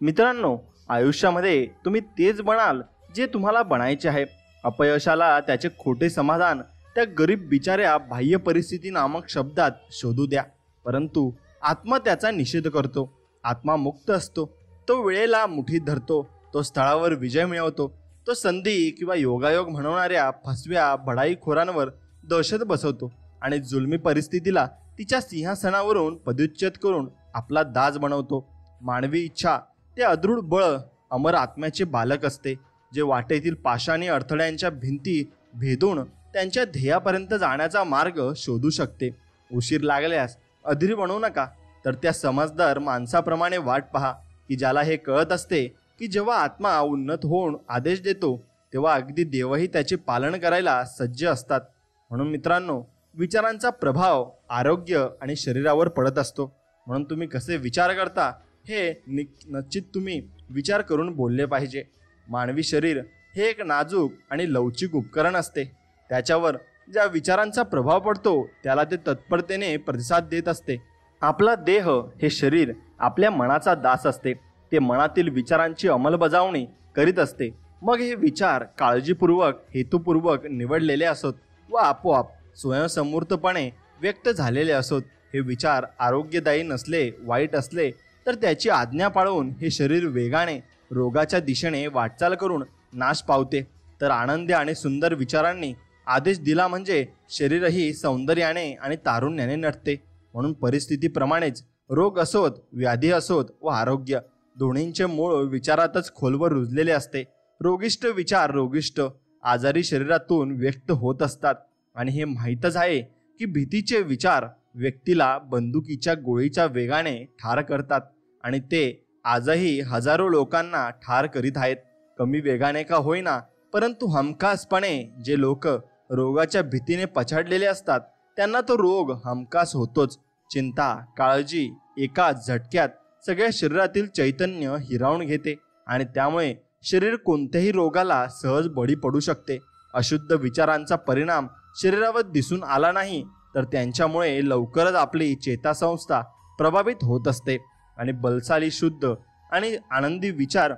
A: मित्रांनो, आयुष्यामध्ये तुम्ही तेच बनाल जे तुम्हाला बनायचे आहे. अपयशाला त्याचे खोटे समाधान त्या गरीब बिचाऱ्या बाह्य परिस्थिती नामक शब्दात शोधू द्या. परंतु आत्मा त्याचा निषेध करतो. आत्मा मुक्त असतो. तो वेळेला मुठीत धरतो. तो स्थळावर विजय मिळवतो. तो संधी किंवा योगायोग म्हणवणाऱ्या फसव्या बढाईखोरांवर दहशत बसवतो आणि जुलमी परिस्थितीला तिच्या सिंहासनावरून पदच्युत करून आपला दास बनवतो. मानवी इच्छा ते अदृढ बळ अमर आत्म्याचे बालक असते, जे वाटेतील पाषाणी अडथळ्यांच्या भिंती भेदून त्यांच्या ध्येयापर्यंत जाण्याचा मार्ग शोधू शकते. उशीर लागल्यास अधीर बनवू नका, तर त्या समजदार माणसाप्रमाणे वाट पहा की ज्याला हे कळत असते की जेव्हा आत्मा उन्नत होऊन आदेश देतो तेव्हा अगदी देवही त्याचे पालन करायला सज्ज असतात. म्हणून मित्रांनो, विचारांचा प्रभाव आरोग्य आणि शरीरावर पडत असतो. म्हणून तुम्ही कसे विचार करता हे निश्चित तुम्ही विचार करून बोलले पाहिजे. मानवी शरीर हे एक नाजूक आणि लवचिक उपकरण असते. त्याच्यावर ज्या विचारांचा प्रभाव पडतो त्याला ते तत्परतेने प्रतिसाद देत असते. आपला देह हे शरीर आपल्या मनाचा दास असते. ते मनातील विचारांची अंमलबजावणी करीत असते. मग हे विचार काळजीपूर्वक, हेतुपूर्वक निवडलेले असोत व आपोआप स्वयंसमूर्तपणे व्यक्त झालेले असोत. हे विचार आरोग्यदायी नसले, वाईट असले तर त्याची आज्ञा पाळून हे शरीर वेगाने रोगाच्या दिशेने वाटचाल करून नाश पावते. तर आनंदी आणि सुंदर विचारांनी आदेश दिला म्हणजे शरीरही सौंदर्याने आणि तारुण्याने नटते. म्हणून परिस्थितीप्रमाणेच रोग असोत, व्याधी असोत व आरोग्य दोन्हींचे मूळ विचारातच खोलवर रुजलेले असते. रोगिष्ट विचार रोगिष्ट आजारी शरीरातून व्यक्त होत असतात. आणि हे माहीतच आहे की भीतीचे विचार व्यक्तीला बंदुकीच्या गोळीच्या वेगाने ठार करतात आणि ते आजही हजारो लोकांना ठार करीत आहेत. कमी वेगाने का होईना, परंतु हमखासपणे जे लोक रोगाच्या भीतीने पछाडलेले असतात त्यांना तो रोग हमखास होतोच. चिंता, काळजी एका झटक्यात सगळ्या शरीरातील चैतन्य हिरावून घेते आणि त्यामुळे शरीर कोणत्याही रोगाला सहज बळी पडू शकते. अशुद्ध विचारांचा परिणाम शरीरावर दिसून आला नाही तर त्यांच्यामुळे लवकरच आपली चेतासंस्था प्रभावित होत असते आणि बलशाली, शुद्ध आणि आनंदी विचार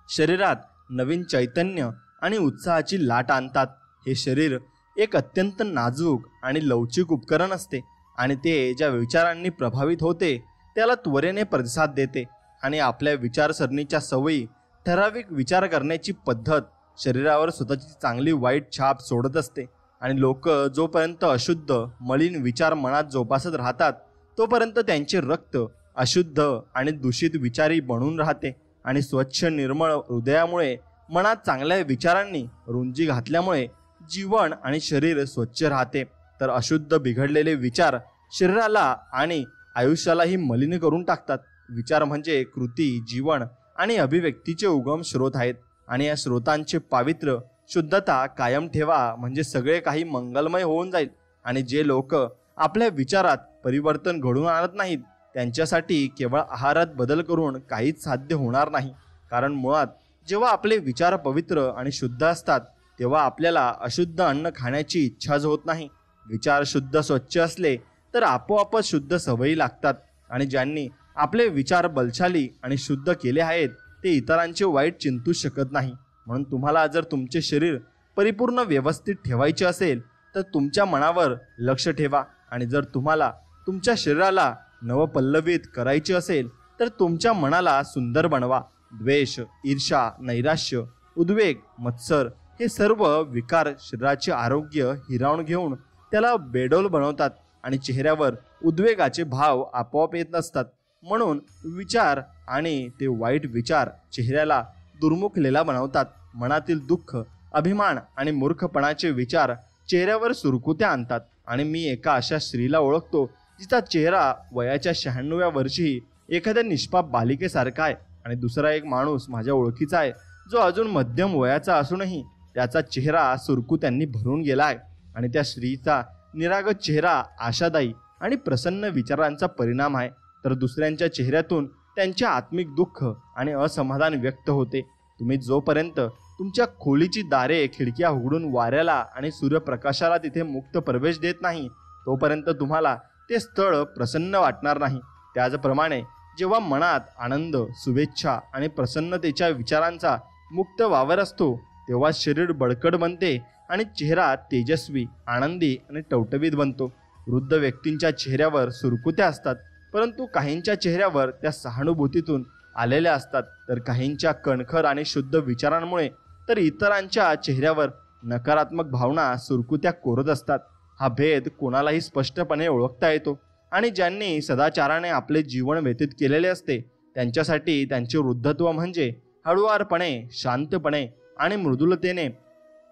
A: शरीरात नवीन चैतन्य आणि उत्साहाची लाट आणतात. हे शरीर एक अत्यंत नाजूक आणि लवचिक उपकरण असते आणि ते ज्या विचारांनी प्रभावित होते त्याला त्वरेने प्रतिसाद देते आणि आपल्या विचारसरणीच्या सवयी, ठराविक विचार करण्याची पद्धत शरीरावर स्वतःची चांगली वाईट छाप सोडत असते. आणि लोक जोपर्यंत अशुद्ध, मलिन विचार मनात जोपासत राहतात तोपर्यंत त्यांचे रक्त अशुद्ध आणि दूषित विचारी बनून राहते आणि स्वच्छ निर्मळ हृदयामुळे मनात चांगल्या विचारांनी रुंजी घातल्यामुळे जीवन आणि शरीर स्वच्छ राहते. तर अशुद्ध, बिघडलेले विचार शरीराला आणि आयुष्यालाही मलिन करून टाकतात. विचार म्हणजे कृती, जीवन आणि अभिव्यक्तीचे उगम स्रोत आहेत आणि या स्रोतांचे पावित्र्य, शुद्धता कायम ठेवा म्हणजे सगळे काही मंगलमय होऊन जाईल. आणि जे लोक आपल्या विचारात परिवर्तन घडवून आणत नाहीत त्यांच्यासाठी केवळ आहारात बदल करून काहीच साध्य होणार नाही. कारण मुळात जेव्हा आपले विचार पवित्र आणि शुद्ध असतात तेव्हा आपल्याला अशुद्ध अन्न खाण्याची इच्छाच होत नाही. विचार शुद्ध स्वच्छ असले तर आपोआपच शुद्ध सवयी लागतात आणि ज्यांनी आपले विचार बलशाली आणि शुद्ध केले आहेत ते इतरांचे वाईट चिंतू शकत नाही. म्हणून तुम्हाला जर तुमचे शरीर परिपूर्ण व्यवस्थित ठेवायचे असेल तर तुमच्या मनावर लक्ष ठेवा आणि जर तुम्हाला तुमच्या शरीराला नवपल्लवित करायचे असेल तर तुमच्या मनाला सुंदर बनवा. द्वेष, ईर्ष्या, नैराश्य, उद्वेग, मत्सर हे सर्व विकार शरीराचे आरोग्य हिरावून घेऊन त्याला बेडोल बनवतात आणि चेहऱ्यावर उद्वेगाचे भाव आपोआप येत नसतात. म्हणून विचार आणि ते वाईट विचार चेहऱ्याला दुर्मुखलेला बनवतात. मनातील दुःख, अभिमान आणि मूर्खपणाचे विचार चेहऱ्यावर सुरकुत्या आणतात. आणि मी एका अशा स्त्रीला ओळखतो जिचा चेहरा वयाच्या 96व्या वर्षी एखाद्या निष्पाप बालिकेसारखा आहे आणि दुसरा एक माणूस माझ्या ओळखीचा आहे जो अजून मध्यम वयाचा असूनही त्याचा चेहरा सुरकुत्यांनी भरून गेला आहे. आणि त्या स्त्रीचा निरागस चेहरा आशादायी आणि प्रसन्न विचारांचा परिणाम आहे, तर दुसऱ्यांच्या चेहऱ्यातून त्यांचे आत्मिक दुःख आणि असमाधान व्यक्त होते. तुम्ही जोपर्यंत तुमच्या खोलीची दारे खिडक्या उघडून वाऱ्याला आणि सूर्यप्रकाशाला तिथे मुक्त प्रवेश देत नाही तोपर्यंत तुम्हाला ते स्थळ प्रसन्न वाटणार नाही. त्याचप्रमाणे जेव्हा मनात आनंद, शुभेच्छा आणि प्रसन्नतेच्या विचारांचा मुक्त वावर असतो तेव्हा शरीर बळकट बनते आणि चेहरा तेजस्वी, आनंदी आणि टवटवीत बनतो. वृद्ध व्यक्तींच्या चेहऱ्यावर सुरकुत्या असतात, परंतु काहींच्या चेहऱ्यावर त्या सहानुभूतीतून आलेल्या असतात, तर काहींच्या कणखर आणि शुद्ध विचारांमुळे तर इतरांच्या चेहऱ्यावर नकारात्मक भावना सुरकुत्या कोरत असतात. हा भेद कोणालाही स्पष्टपणे ओळखता येतो आणि ज्यांनी सदाचाराने आपले जीवन व्यतीत केलेले असते त्यांच्यासाठी त्यांचे वृद्धत्व म्हणजे हळुवारपणे, शांतपणे आणि मृदुलतेने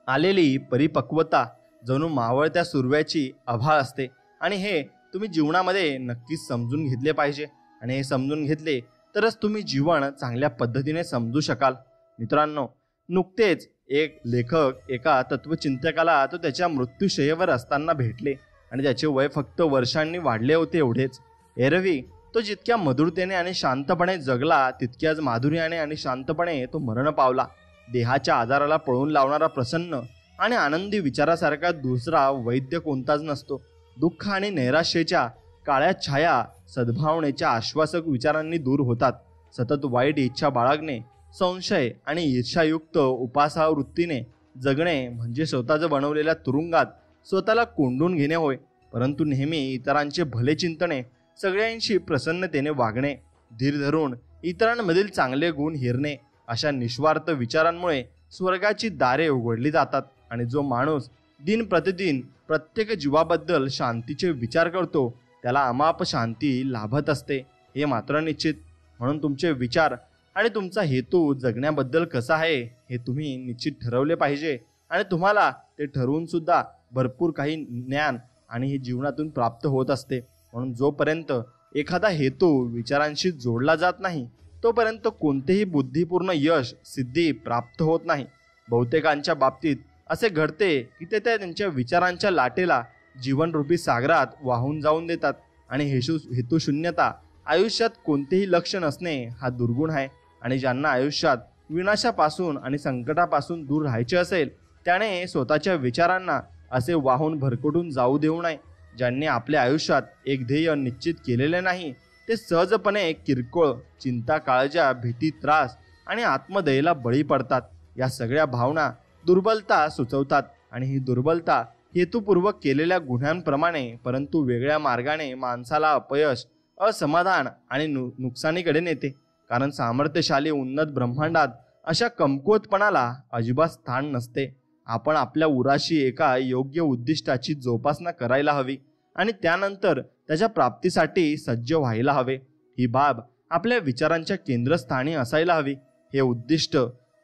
A: आलेली परिपक्वता, जणू मावळत्या सूर्याची आभा असते. आणि हे तुम्ही जीवनामध्ये नक्कीच समजून घेतले पाहिजे आणि हे समजून घेतले तरच तुम्ही जीवन चांगल्या पद्धतीने समजू शकाल. मित्रांनो, नुकतेच एक लेखक एका तत्वचिंतकाला तो त्याच्या मृत्यूशय्येवर असताना भेटले आणि त्याचे वय फक्त वर्षांनी वाढले होते एवढेच. एरवी तो जितक्या मधुरतेने आणि शांतपणे जगला तितक्याच माधुर्याने आणि शांतपणे तो मरण पावला. देहाच्या आजाराला पळून लावणारा प्रसन्न आणि आनंदी विचारासारखा दुसरा वैद्य कोणताच नसतो. दुःख आणि नैराश्याच्या काळ्या छाया सद्भावनेच्या आश्वासक विचारांनी दूर होतात. सतत वाईट इच्छा बाळगणे, संशय आणि ईर्ष्यायुक्त उपासावृत्तीने जगणे म्हणजे स्वतःचं बनवलेल्या तुरुंगात स्वतःला कोंडून घेणे होय. परंतु नेहमी इतरांचे भले चिंतणे, सगळ्यांशी प्रसन्नतेने वागणे, धीर धरून इतरांमधील चांगले गुण हेरणे अशा निस्वार्थ विचारांमुळे स्वर्गाची दारे उघडली जातात. आणि जो माणूस दिन प्रतिदिन प्रत्येक जीवाबद्दल शांतीचे विचार करतो त्याला अमाप शांती लाभत असते, हे मात्र निश्चित. म्हणून तुमचे विचार आणि तुमचा हेतू जगण्याबद्दल कसा आहे हे तुम्ही निश्चित ठरवले पाहिजे आणि तुम्हाला ते ठरवून सुद्धा भरपूर काही ज्ञान आणि हे जीवनातून प्राप्त होत असते. म्हणून जोपर्यंत एखादा हेतू विचारांशी जोडला जात नाही तोपर्यंत कोणतेही बुद्धिपूर्ण यश, सिद्धी प्राप्त होत नाही. बहुतेकांच्या बाबतीत असे घडते की ते त्यांच्या विचारांच्या लाटेला जीवनरूपी सागरात वाहून जाऊन देतात आणि हेतुशून्यता, आयुष्यात कोणतेही लक्ष नसणे हा दुर्गुण आहे. आणि ज्यांना आयुष्यात विनाशापासून आणि संकटापासून दूर राहायचे असेल त्याने स्वतःच्या विचारांना असे वाहून भरकटून जाऊ देऊ नये. ज्यांनी आपल्या आयुष्यात एक ध्येय निश्चित केलेले नाही ते सहजपणे किरकोळ चिंता, काळजा, भीती, त्रास आणि आत्मदयेला बळी पडतात. या सगळ्या भावना दुर्बलता सुचवतात आणि ही दुर्बलता हेतुपूर्वक केलेल्या गुन्ह्यांप्रमाणे परंतु वेगळ्या मार्गाने माणसाला अपयश, असमाधान आणि नुकसानीकडे नेते. कारण सामर्थ्यशाली उन्नत ब्रह्मांडात अशा कमकुवतपणाला अजिबात स्थान नसते. आपण आपल्या उराशी एका योग्य उद्दिष्टाची जोपासना करायला हवी आणि त्यानंतर त्याच्या प्राप्तीसाठी सज्ज व्हायला हवे. ही बाब आपल्या विचारांच्या केंद्रस्थानी असायला हवी. हे उद्दिष्ट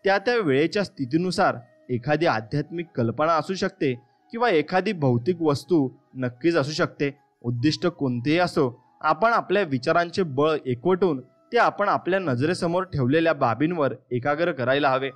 A: त्या त्या वेळेच्या स्थितीनुसार एखादी आध्यात्मिक कल्पना असू शकते किंवा एखादी भौतिक वस्तू नक्कीच असू शकते. उद्दिष्ट कोणतेही असो, आपण आपल्या विचारांचे बळ एकवटून ते आपण आपल्या नजरेसमोर ठेवलेल्या बाबींवर एकाग्र करायला हवे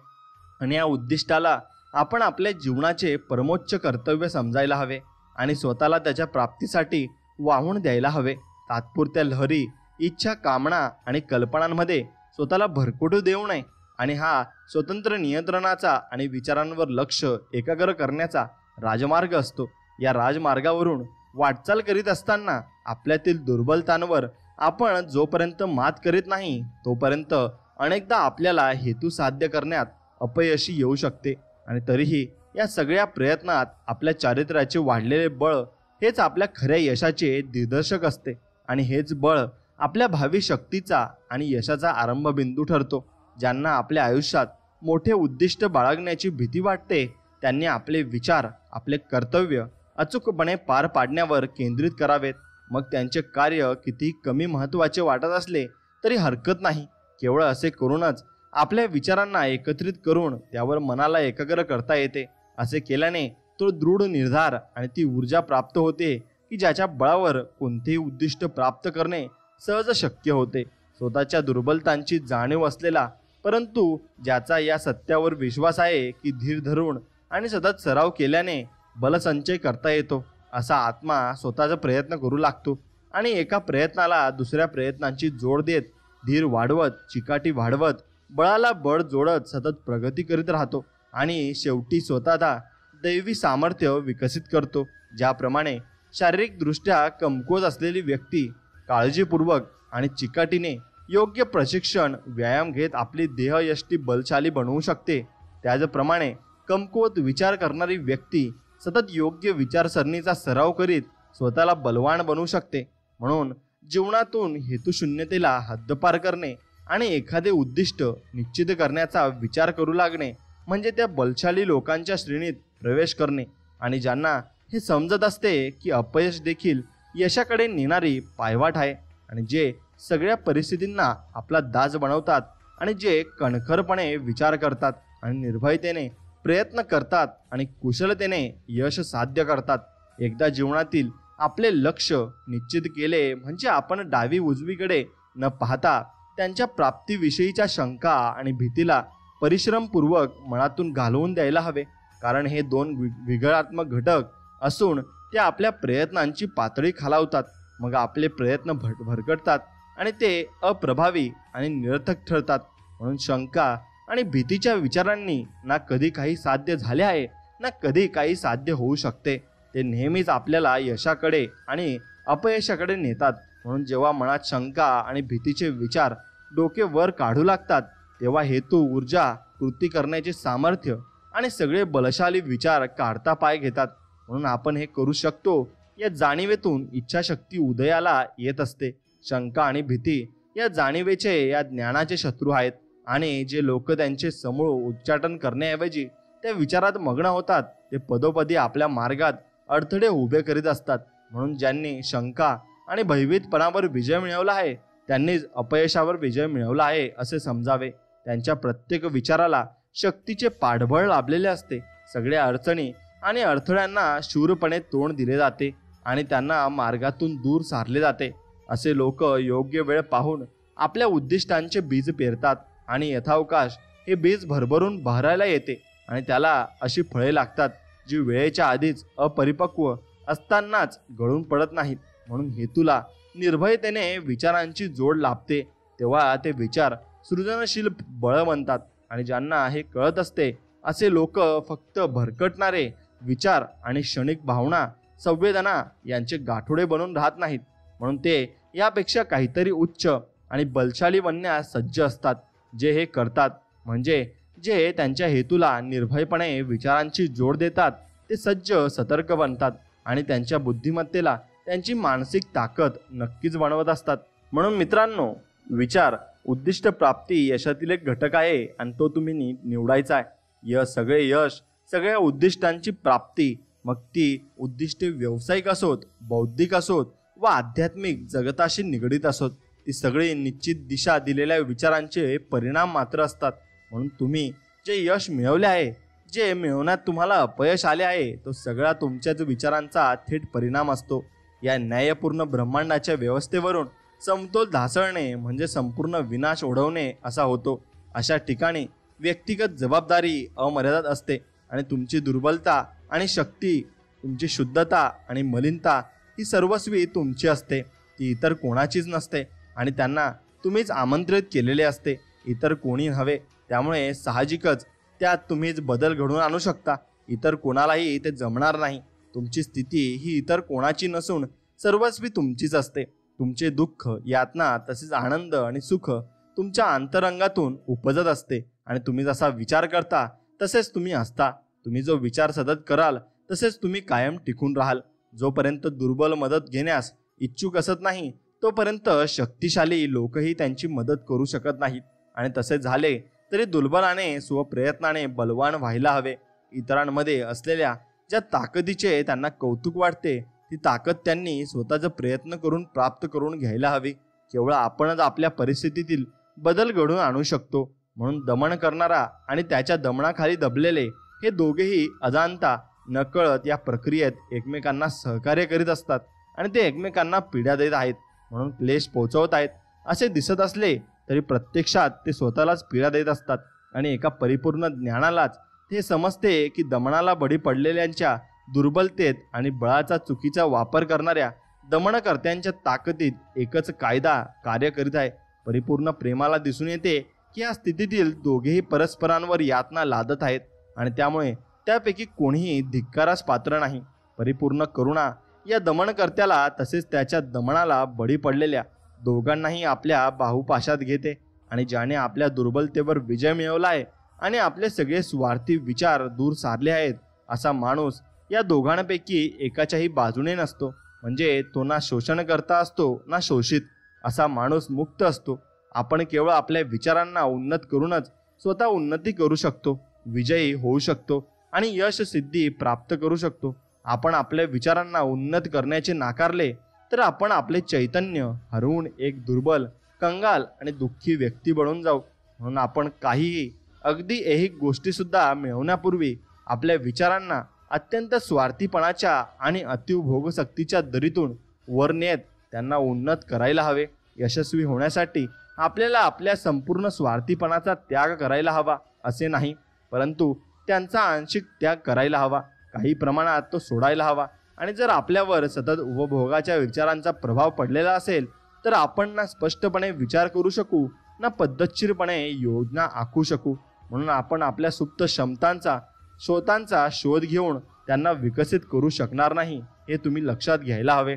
A: आणि या उद्दिष्टाला आपण आपल्या जीवनाचे परमोच्च कर्तव्य समजायला हवे आणि स्वतःला त्याच्या प्राप्तीसाठी वाहून द्यायला हवे. तात्पुरत्या लहरी, इच्छा, कामना आणि कल्पनांमध्ये स्वतःला भरकटू देऊ नये आणि हा स्वतंत्र नियंत्रणाचा आणि विचारांवर लक्ष एकाग्र करण्याचा राजमार्ग असतो. या राजमार्गावरून वाटचाल करीत असताना आपल्यातील दुर्बलतांवर आपण जोपर्यंत मात करीत नाही तोपर्यंत अनेकदा आपल्याला हेतू साध्य करण्यात अपयशी येऊ शकते. आणि तरीही या सगळ्या प्रयत्नात आपल्या चारित्र्याचे वाढलेले बळ हेच आपल्या खऱ्या यशाचे दिग्दर्शक असते. आणि हेच बळ आपल्या भावी शक्तीचा आणि यशाचा आरंभबिंदू ठरतो. ज्यांना आपल्या आयुष्यात मोठे उद्दिष्ट बाळगण्याची भीती वाटते त्यांनी आपले विचार, आपले कर्तव्य अचूकपणे पार पाडण्यावर केंद्रित करावेत. मग त्यांचे कार्य किती कमी महत्त्वाचे वाटत असले तरी हरकत नाही. केवळ असे करूनच आपल्या विचारांना एकत्रित करून त्यावर मनाला एकाग्र करता येते. असे केल्याने तो दृढ निर्धार आणि ती ऊर्जा प्राप्त होते की ज्याच्या बळावर कोणतेही उद्दिष्ट प्राप्त करणे सहज शक्य होते. स्वतःच्या दुर्बलतांची जाणीव असलेला परंतु ज्याचा या सत्यावर विश्वास आहे की धीर धरून आणि सतत सराव केल्याने बलसंचय करता येतो, असा आत्मा स्वतःचा प्रयत्न करू लागतो आणि एका प्रयत्नाला दुसऱ्या प्रयत्नांची जोड देत धीर वाढवत, चिकाटी वाढवत, बळाला बळ जोडत सतत प्रगती करीत राहतो आणि शेवटी स्वतःचा दैवी सामर्थ्य विकसित करतो. ज्याप्रमाणे शारीरिकदृष्ट्या कमकुवत असलेली व्यक्ती काळजीपूर्वक आणि चिकाटीने योग्य प्रशिक्षण, व्यायाम घेत आपली देहयष्टी बलशाली बनवू शकते, त्याचप्रमाणे कमकुवत विचार करणारी व्यक्ती सतत योग्य विचारसरणीचा सराव करीत स्वतःला बलवान बनवू शकते. म्हणून जीवनातून हेतुशून्यतेला हद्दपार करणे आणि एखादे उद्दिष्ट निश्चित करण्याचा विचार करू लागणे म्हणजे त्या बलशाली लोकांच्या श्रेणीत प्रवेश करणे. आणि ज्यांना हे समजत असते की अपयश देखील यशाकडे नेणारी पायवाट आहे आणि जे सगळ्या परिस्थितींना आपला दास बनवतात आणि जे कणखरपणे विचार करतात आणि निर्भयतेने प्रयत्न करतात आणि कुशलतेने यश साध्य करतात. एकदा जीवनातील आपले लक्ष निश्चित केले म्हणजे आपण डावी उजवीकडे न पाहता त्यांच्या प्राप्तीविषयीच्या शंका आणि भीतीला परिश्रमपूर्वक मनातून घालवून द्यायला हवे. कारण हे दोन विघातात्मक घटक असून ते आपल्या प्रयत्नांची पातळी खालावतात. मग आपले प्रयत्न भरकटतात आणि ते अप्रभावी आणि निरर्थक ठरतात. म्हणून शंका आणि भीतीच्या विचारांनी ना कधी काही साध्य झाले आहे ना कधी काही साध्य होऊ शकते. ते नेहमीच आपल्याला यशाकडे आणि अपयशाकडे नेतात. म्हणून जेव्हा मनात शंका आणि भीतीचे विचार डोके वर काढू लागतात तेव्हा हेतू, ऊर्जा, कृती करण्याचे सामर्थ्य आणि सगळे बलशाली विचार काढता पाय घेतात. म्हणून आपण हे करू शकतो या जाणीवेतून इच्छाशक्ती उदयाला येत असते. शंका आणि भीती या जाणीवेचे, या ज्ञानाचे शत्रू आहेत आणि जे लोक त्यांचे समूळ उच्चाटन करण्याऐवजी त्या विचारात मग्न होतात ते पदोपदी आपल्या मार्गात अडथळे उभे करीत असतात. म्हणून ज्यांनी शंका आणि भयभीतपणावर विजय मिळवला आहे त्यांनीच अपयशावर विजय मिळवला आहे असे समजावे. त्यांच्या प्रत्येक विचाराला शक्तीचे पाठबळ लाभलेले असते. सगळ्या अडचणी आणि अडथळ्यांना शूरपणे तोंड दिले जाते आणि त्यांना मार्गातून दूर सारले जाते. असे लोक योग्य वेळ पाहून आपल्या उद्दिष्टांचे बीज पेरतात आणि यथावकाश हे बीज भरभरून बहरायला येते आणि त्याला अशी फळे लागतात जी वेळेच्या आधीच अपरिपक्व असतानाच गळून पडत नाहीत. म्हणून हेतूला निर्भयतेने विचारांची जोड लाभते तेव्हा ते विचार सृजनशील बळ बनतात. आणि ज्यांना हे कळत असते असे लोक फक्त भरकटणारे विचार आणि क्षणिक भावना, संवेदना यांचे गाठोडे बनून राहत नाहीत. म्हणून ते यापेक्षा काहीतरी उच्च आणि बलशाली बनण्यास सज्ज असतात. जे हे करतात म्हणजे जे त्यांच्या हेतूला निर्भयपणे विचारांची जोड देतात ते सज्ज, सतर्क बनतात आणि त्यांच्या बुद्धिमत्तेला त्यांची मानसिक ताकद नक्कीच बनवत असतात. म्हणून मित्रांनो, विचार उद्दिष्ट प्राप्ती यशातील एक घटक आहे आणि तो तुम्ही निवडायचा आहे. सगळे यश, सगळ्या उद्दिष्टांची प्राप्ती, मग ती उद्दिष्टे व्यावसायिक असोत, बौद्धिक असोत व आध्यात्मिक जगताशी निगडीत असोत, ती सगळी निश्चित दिशा दिलेल्या विचारांचे परिणाम मात्र असतात. म्हणून तुम्ही जे यश मिळवले आहे, जे मिळवण्यात तुम्हाला अपयश आले आहे, तो सगळा तुमच्याच विचारांचा थेट परिणाम असतो. या न्यायपूर्ण ब्रह्मांडाच्या व्यवस्थेवरून समतोल ढासळणे म्हणजे संपूर्ण विनाश ओढवणे असा होतो. अशा ठिकाणी व्यक्तिगत जबाबदारी अमर्यादित असते आणि तुमची दुर्बलता आणि शक्ती, तुमची शुद्धता आणि मलिनता ही सर्वस्वी तुमची असते. ती इतर कोणाचीच नसते आणि त्यांना तुम्हीच आमंत्रित केलेले असते, इतर कोणी नव्हे. त्यामुळे साहजिकच त्यात तुम्हीच बदल घडवून आणू शकता. इतर कोणालाही ते जमणार नाही. तुमची स्थिती ही इतर कोणाची नसून सर्वस्वी तुमचीच असते. तुमचे दुःख, यातना तसेच आनंद आणि सुख तुमच्या अंतरंगातून उपजत असते आणि तुम्ही जसा विचार करता तसेच तुम्ही असता. तुम्ही जो विचार सतत कराल तसेच तुम्ही कायम टिकून राहाल. जोपर्यंत दुर्बल मदत घेण्यास इच्छुक असत नाही तोपर्यंत शक्तिशाली लोकही त्यांची मदत करू शकत नाहीत. आणि तसे झाले तरी दुर्बलाने स्वप्रयत्नाने बलवान व्हायला हवे. इतरांमध्ये असलेल्या ज्या ताकदीचे त्यांना कौतुक वाटते ती ताकद त्यांनी स्वतःचा प्रयत्न करून प्राप्त करून घ्यायला हवी. केवळ आपणच आपल्या परिस्थितीतील बदल घडवून आणू शकतो. म्हणून दमन करणारा आणि त्याच्या दमनाखाली दबलेले हे दोघेही अजाणता नकळत या प्रक्रियेत एकमेकांना सहकार्य करीत असतात आणि ते एकमेकांना पीडा देत आहेत, म्हणून क्लेश पोहोचवत आहेत असे दिसत असले तरी प्रत्यक्षात ते स्वतःलाच पीडा देत असतात. आणि एका परिपूर्ण ज्ञानालाच हे समजते की दमनाला बळी पडलेल्यांच्या दुर्बलतेत आणि बळाचा चुकीचा वापर करणाऱ्या दमनकर्त्यांच्या ताकदीत एकच कायदा कार्य करीत आहे. परिपूर्ण प्रेमाला दिसून येते की या स्थितीतील दोघेही परस्परांवर यातना लादत आहेत आणि त्यामुळे त्यापैकी कोणीही धिक्कारास पात्र नाही. परिपूर्ण करुणा या दमनकर्त्याला तसेच त्याच्या दमनाला बळी पडलेल्या दोघांनाही आपल्या बाहुपाशात घेते. आणि ज्याने आपल्या दुर्बलतेवर विजय मिळवला आहे आणि आपले सगळे स्वार्थी विचार दूर सारले आहेत असा माणूस या दोघांपैकी एकाच्याही बाजूने नसतो. म्हणजे तो ना शोषण करता असतो ना शोषित. असा माणूस मुक्त असतो. आपण केवळ आपल्या विचारांना उन्नत करूनच स्वतः उन्नती करू शकतो, विजयी होऊ शकतो आणि यश सिद्धी प्राप्त करू शकतो. आपण आपल्या विचारांना उन्नत करण्याचे नाकारले तर आपण आपले चैतन्य हरवून एक दुर्बल, कंगाल आणि दुःखी व्यक्ती बनून जाऊ. म्हणून आपण काहीही, अगदी ऐहिक गोष्टीसुद्धा मिळवण्यापूर्वी आपल्या विचारांना अत्यंत स्वार्थीपणाच्या आणि अतिभोगशक्तीच्या दरीतून वर नेत त्यांना उन्नत करायला हवे. यशस्वी होण्यासाठी आपल्याला आपल्या संपूर्ण स्वार्थीपणाचा त्याग करायला हवा असे नाही, परंतु त्यांचा आंशिक त्याग करायला हवा. काही प्रमाणात तो सोडायला हवा. आणि जर आपल्यावर सतत उपभोगाच्या विचारांचा प्रभाव पडलेला असेल तर आपण ना स्पष्टपणे विचार करू शकू ना पद्धतशीरपणे योजना आखू शकू. म्हणून आपण आपल्या सुप्त क्षमतांचा शोधांचा शोध घेऊन त्यांना विकसित करू शकणार नाही, हे तुम्ही लक्षात घ्यायला हवे.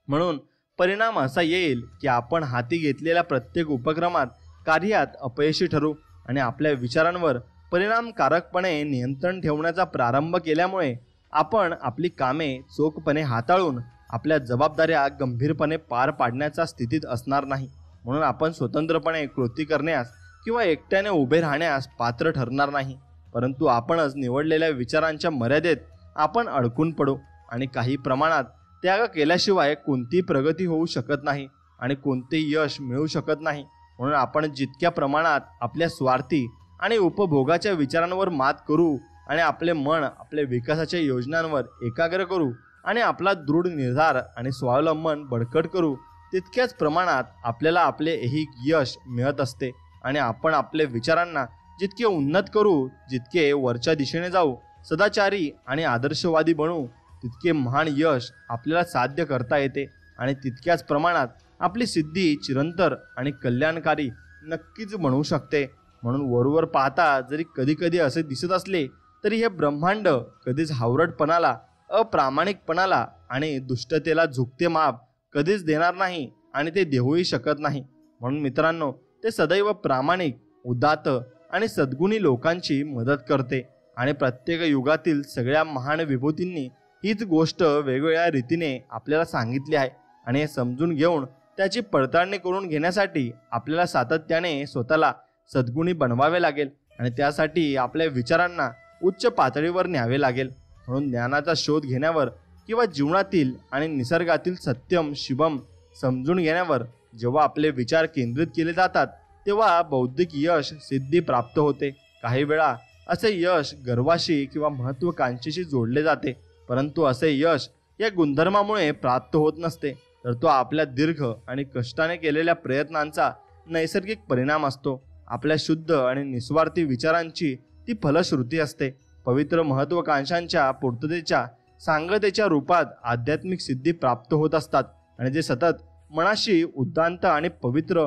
A: म्हणून परिणाम असा येईल की आपण हाती घेतलेल्या प्रत्येक उपक्रमात कार्यात अपयशी ठरू आणि आपल्या विचारांवर परिणामकारकपणे नियंत्रण ठेवण्याचा प्रारंभ केल्यामुळे आपण आपली कामे चोखपणे हाताळून आपल्या जबाबदाऱ्या गंभीरपणे पार पाडण्याच्या स्थितीत असणार नाही. म्हणून आपण स्वतंत्रपणे कृती करण्यास किंवा एकट्याने उभे राहण्यास पात्र ठरणार नाही, परंतु आपणच निवडलेल्या विचारांच्या मर्यादेत आपण अडकून पडू. आणि काही प्रमाणात त्याग केल्याशिवाय कोणतीही प्रगती होऊ शकत नाही आणि कोणतेही यश मिळू शकत नाही. म्हणून आपण जितक्या प्रमाणात आपल्या स्वार्थी आणि उपभोगाच्या विचारांवर मात करू आणि आपले मन आपल्या विकासाच्या योजनांवर एकाग्र करू आणि आपला दृढ निर्धार आणि स्वावलंबन बळकट करू, तितक्याच प्रमाणात आपल्याला आपले ऐहिक यश मिळत असते. आणि आपण आपल्या विचारांना जितके उन्नत करू, जितके वरच्या दिशेने जाऊ, सदाचारी आणि आदर्शवादी बनू, तितके महान यश आपल्याला साध्य करता येते आणि तितक्याच प्रमाणात आपली सिद्धी चिरंतर आणि कल्याणकारी नक्कीच बनवू शकते. म्हणून वरवर पाहता जरी कधीकधी असे दिसत असले तरी हे ब्रह्मांड कधीच हावरटपणाला, अप्रामाणिकपणाला आणि दुष्टतेला झुकते माप कधीच देणार नाही आणि ते देऊही शकत नाही. म्हणून मित्रांनो, ते सदैव प्रामाणिक, उदात्त आणि सद्गुणी लोकांची मदत करते. आणि प्रत्येक युगातील सगळ्या महान विभूतींनी हीच गोष्ट वेगवेगळ्या रीतीने आपल्याला सांगितली आहे. आणि हे समजून घेऊन त्याची पडताळणी करून घेण्यासाठी आपल्याला सातत्याने स्वतःला सद्गुणी बनवावे लागेल आणि त्यासाठी आपल्या विचारांना उच्च पातळीवर न्यावे लागेल. म्हणून ज्ञानाचा शोध घेण्यावर किंवा जीवनातील आणि निसर्गातील सत्यम शिवम समजून घेण्यावर जेव्हा आपले विचार केंद्रित केले जातात तेव्हा बौद्धिक यश सिद्धी प्राप्त होते. काही वेळा असे यश गर्वाशी किंवा महत्त्वाकांक्षेशी जोडले जाते, परंतु असे यश या गुणधर्मामुळे प्राप्त होत नसते, तर तो आपल्या दीर्घ आणि कष्टाने केलेल्या प्रयत्नांचा नैसर्गिक परिणाम असतो. आपल्या शुद्ध आणि निस्वार्थी विचारांची ती फलश्रुती असते. पवित्र महत्त्वाकांक्षांच्या पूर्ततेच्या सांगतेच्या रूपात आध्यात्मिक सिद्धी प्राप्त होत असतात. आणि जे सतत मनाशी उद्दांत आणि पवित्र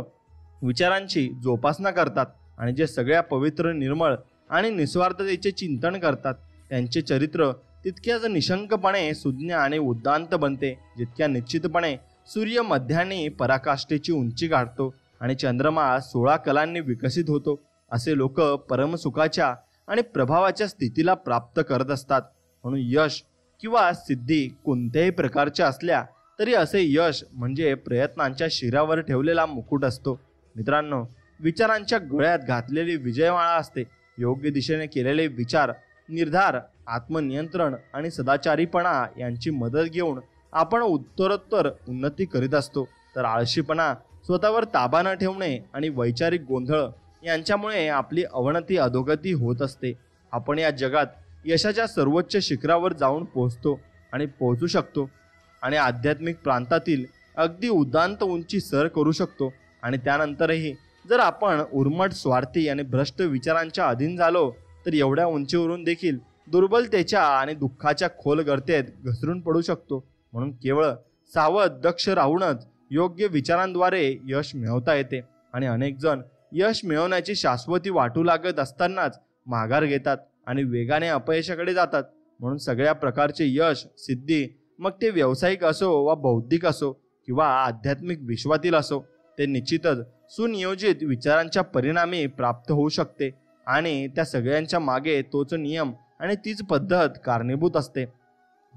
A: विचारांची जोपासना करतात आणि जे सगळ्या पवित्र, निर्मळ आणि निस्वार्थतेचे चिंतन करतात त्यांचे चरित्र तितक्याच निशंकपणे सुज्ञ आणि उद्दांत बनते. जितक्या निश्चितपणे सूर्य मध्याने पराकाष्ठेची उंची गाठतो आणि चंद्रमा 16 कलांनी विकसित होतो, असे लोक परमसुखाच्या आणि प्रभावाच्या स्थितीला प्राप्त करत असतात. म्हणून यश किंवा सिद्धी कोणत्याही प्रकारच्या असल्या तरी असे यश म्हणजे प्रयत्नांच्या शिरावर ठेवलेला मुकुट असतो. मित्रांनो, विचारांच्या गळ्यात घातलेली विजयमाळा असते. योग्य दिशेने केलेले विचार, निर्धार, आत्मनियंत्रण आणि सदाचारीपणा यांची मदत घेऊन आपण उत्तरोत्तर उन्नती करीत असतो. तर आळशीपणा, स्वतःवर ताबा न ठेवणे आणि वैचारिक गोंधळ यांच्यामुळे आपली अवनती अधोगती होत असते. आपण या जगात यशाच्या सर्वोच्च शिखरावर जाऊन पोहोचू शकतो आणि आध्यात्मिक प्रांतातील अगदी उद्दांत उंची सर करू शकतो. आणि त्यानंतरही जर आपण उर्मट, स्वार्थी आणि भ्रष्ट विचारांच्या अधीन झालो तर एवढ्या उंचीवरून देखील दुर्बलतेच्या आणि दुःखाच्या खोल गर्तेत घसरून पडू शकतो. म्हणून केवळ सावध, दक्ष राहूनच योग्य विचारांद्वारे यश मिळवता येते. आणि अनेक जण यश मिळवण्याची शाश्वती वाटू लागत असतानाच माघार घेतात आणि वेगाने अपयशाकडे जातात. म्हणून सगळ्या प्रकारचे यश, सिद्धी, मग ते व्यावसायिक असो वा बौद्धिक असो किंवा आध्यात्मिक विश्वातील असो, ते निश्चितच सुनियोजित विचारांच्या परिणामी प्राप्त होऊ शकते. आणि त्या सगळ्यांच्या मागे तोच नियम आणि तीच पद्धत कारणीभूत असते.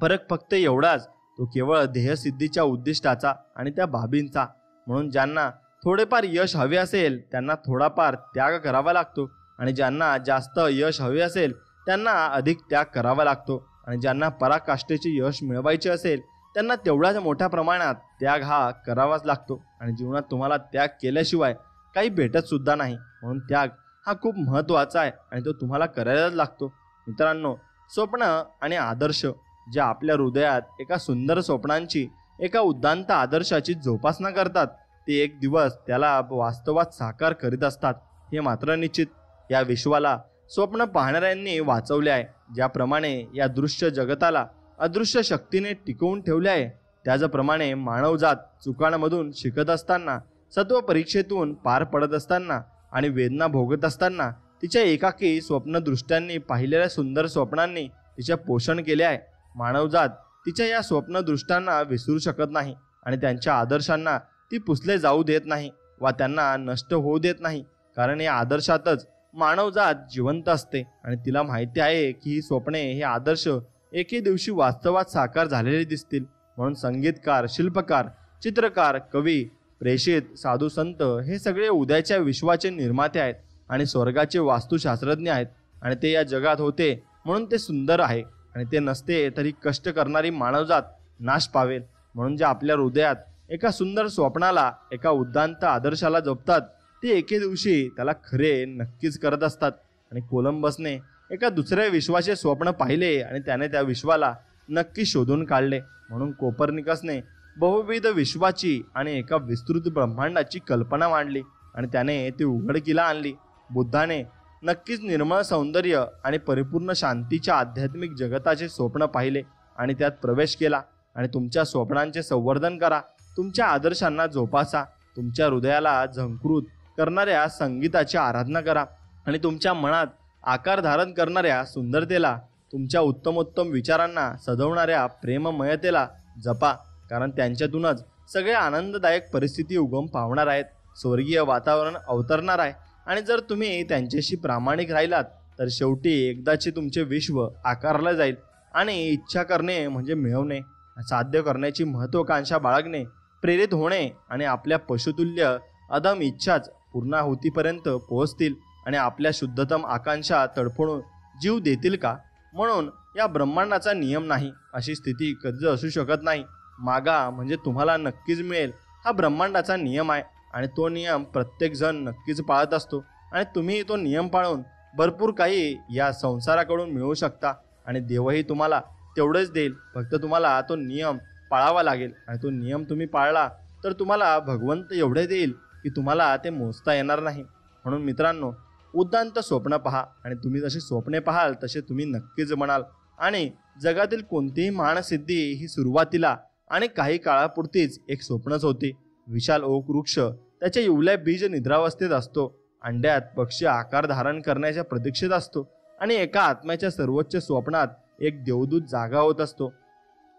A: फरक फक्त एवढाच, तो केवळ ध्येयसिद्धीच्या उद्दिष्टाचा आणि त्या बाबींचा. म्हणून ज्यांना थोडेफार यश हवे असेल त्यांना थोडाफार त्याग करावा लागतो, आणि ज्यांना जास्त यश हवे असेल त्यांना अधिक त्याग करावा लागतो. आणि ज्यांना पराकाष्ठेचे यश मिळवायचे असेल त्यांना तेवढ्याच मोठ्या प्रमाणात त्याग हा करावाच लागतो. आणि जीवनात तुम्हाला त्याग केल्याशिवाय काही भेटत सुद्धा नाही. म्हणून त्याग हा खूप महत्त्वाचा आहे आणि तो तुम्हाला करायलाच लागतो. मित्रांनो, स्वप्न आणि आदर्श जे आपल्या हृदयात एका सुंदर स्वप्नांची, एका उद्दांत आदर्शाची जोपासना करतात, ते एक दिवस त्याला वास्तवात साकार करीत असतात, हे मात्र निश्चित. या विश्वाला स्वप्न पाहणाऱ्यांनी वाचवले आहे. ज्याप्रमाणे या दृश्य जगताला अदृश्य शक्तीने टिकवून ठेवले आहे, त्याचप्रमाणे मानवजात चुकांमधून शिकत असताना, सत्व परीक्षेतून पार पडत असताना आणि वेदना भोगत असताना तिच्या एकाकी स्वप्नदृष्ट्यांनी पाहिलेल्या सुंदर स्वप्नांनी तिचे पोषण केले आहे. मानवजात तिच्या या स्वप्नदृष्टांना विसरू शकत नाही आणि त्यांच्या आदर्शांना ती पुसले जाऊ देत नाही वा त्यांना नष्ट होऊ देत नाही. कारण या आदर्शातच मानवजात जिवंत असते आणि तिला माहिती आहे की ही स्वप्ने, हे आदर्श एके दिवशी वास्तवात साकार झालेले दिसतील. म्हणून संगीतकार, शिल्पकार, चित्रकार, कवी, प्रेषित, साधू, संत हे सगळे उद्याच्या विश्वाचे निर्माते आहेत आणि स्वर्गाचे वास्तुशास्त्रज्ञ आहेत. आणि ते या जगात होते म्हणून ते सुंदर आहे, आणि ते नसते तरी कष्ट करणारी मानवजात नाश पावेल. म्हणून जे आपल्या हृदयात एका सुंदर स्वप्नाला, एका उद्दांत आदर्शाला जपतात, ते एके दिवशी त्याला खरे नक्कीच करत असतात. आणि कोलंबसने एका दुसऱ्या विश्वाचे स्वप्न पाहिले आणि त्याने त्या विश्वाला नक्की शोधून काढले. म्हणून कोपर्निकसने बहुविध विश्वाची आणि एका विस्तृत ब्रह्मांडाची कल्पना मांडली आणि त्याने ती उघडकीला आणली. बुद्धाने नक्कीच निर्मळ सौंदर्य आणि परिपूर्ण शांतीच्या आध्यात्मिक जगताचे स्वप्न पाहिले आणि त्यात प्रवेश केला. आणि तुमच्या स्वप्नांचे संवर्धन करा, तुमच्या आदर्शांना जोपासा, तुमच्या हृदयाला झंकृत करणाऱ्या संगीताची आराधना करा आणि तुमच्या मनात आकार धारण करणाऱ्या सुंदरतेला, तुमच्या उत्तमोत्तम विचारांना सजवणाऱ्या प्रेममयतेला जपा. कारण त्यांच्यातूनच सगळे आनंददायक परिस्थिती उगम पावणार आहेत, स्वर्गीय वातावरण अवतरणार आहे. आणि जर तुम्ही त्यांच्याशी प्रामाणिक राहिलात तर शेवटी एकदाचे तुमचे विश्व आकारले जाईल. आणि इच्छा करणे म्हणजे मिळवणे, साध्य करण्याची महत्त्वाकांक्षा बाळगणे, प्रेरित होणे आणि आपल्या पशुतुल्य अदम इच्छाच पूर्णाहुतीपर्यंत पोहोचतील आणि आपल्या शुद्धतम आकांक्षा तडफडून जीव देतील का? म्हणून या ब्रह्मांडाचा नियम नाही अशी स्थिती कधीच असू शकत नाही. मागा म्हणजे तुम्हाला नक्कीच मिळेल, हा ब्रह्मांडाचा नियम आहे आणि तो नियम प्रत्येकजण नक्कीच पाळत असतो. आणि तुम्ही तो नियम पाळून भरपूर काही या संसाराकडून मिळवू शकता आणि देवही तुम्हाला तेवढेच देईल. फक्त तुम्हाला तो नियम पाळावा लागेल आणि तो नियम तुम्ही पाळला तर तुम्हाला भगवंत एवढे देईल की तुम्हाला ते मोजता येणार नाही. म्हणून मित्रांनो, उद्दांत स्वप्न पहा आणि तुम्ही जसे स्वप्ने पाहाल तसे तुम्ही नक्कीच म्हणाल. आणि जगातील कोणतीही महानसिद्धी ही सुरुवातीला आणि काही काळापुरतीच एक स्वप्नच होती. विशाल ओक वृक्ष त्याच्या इवल्या बीज निद्रावस्थेत असतो. अंड्यात पक्षी आकार धारण करण्याच्या प्रतीक्षेत असतो आणि एका आत्म्याच्या सर्वोच्च स्वप्नात एक देवदूत जागा होत असतो.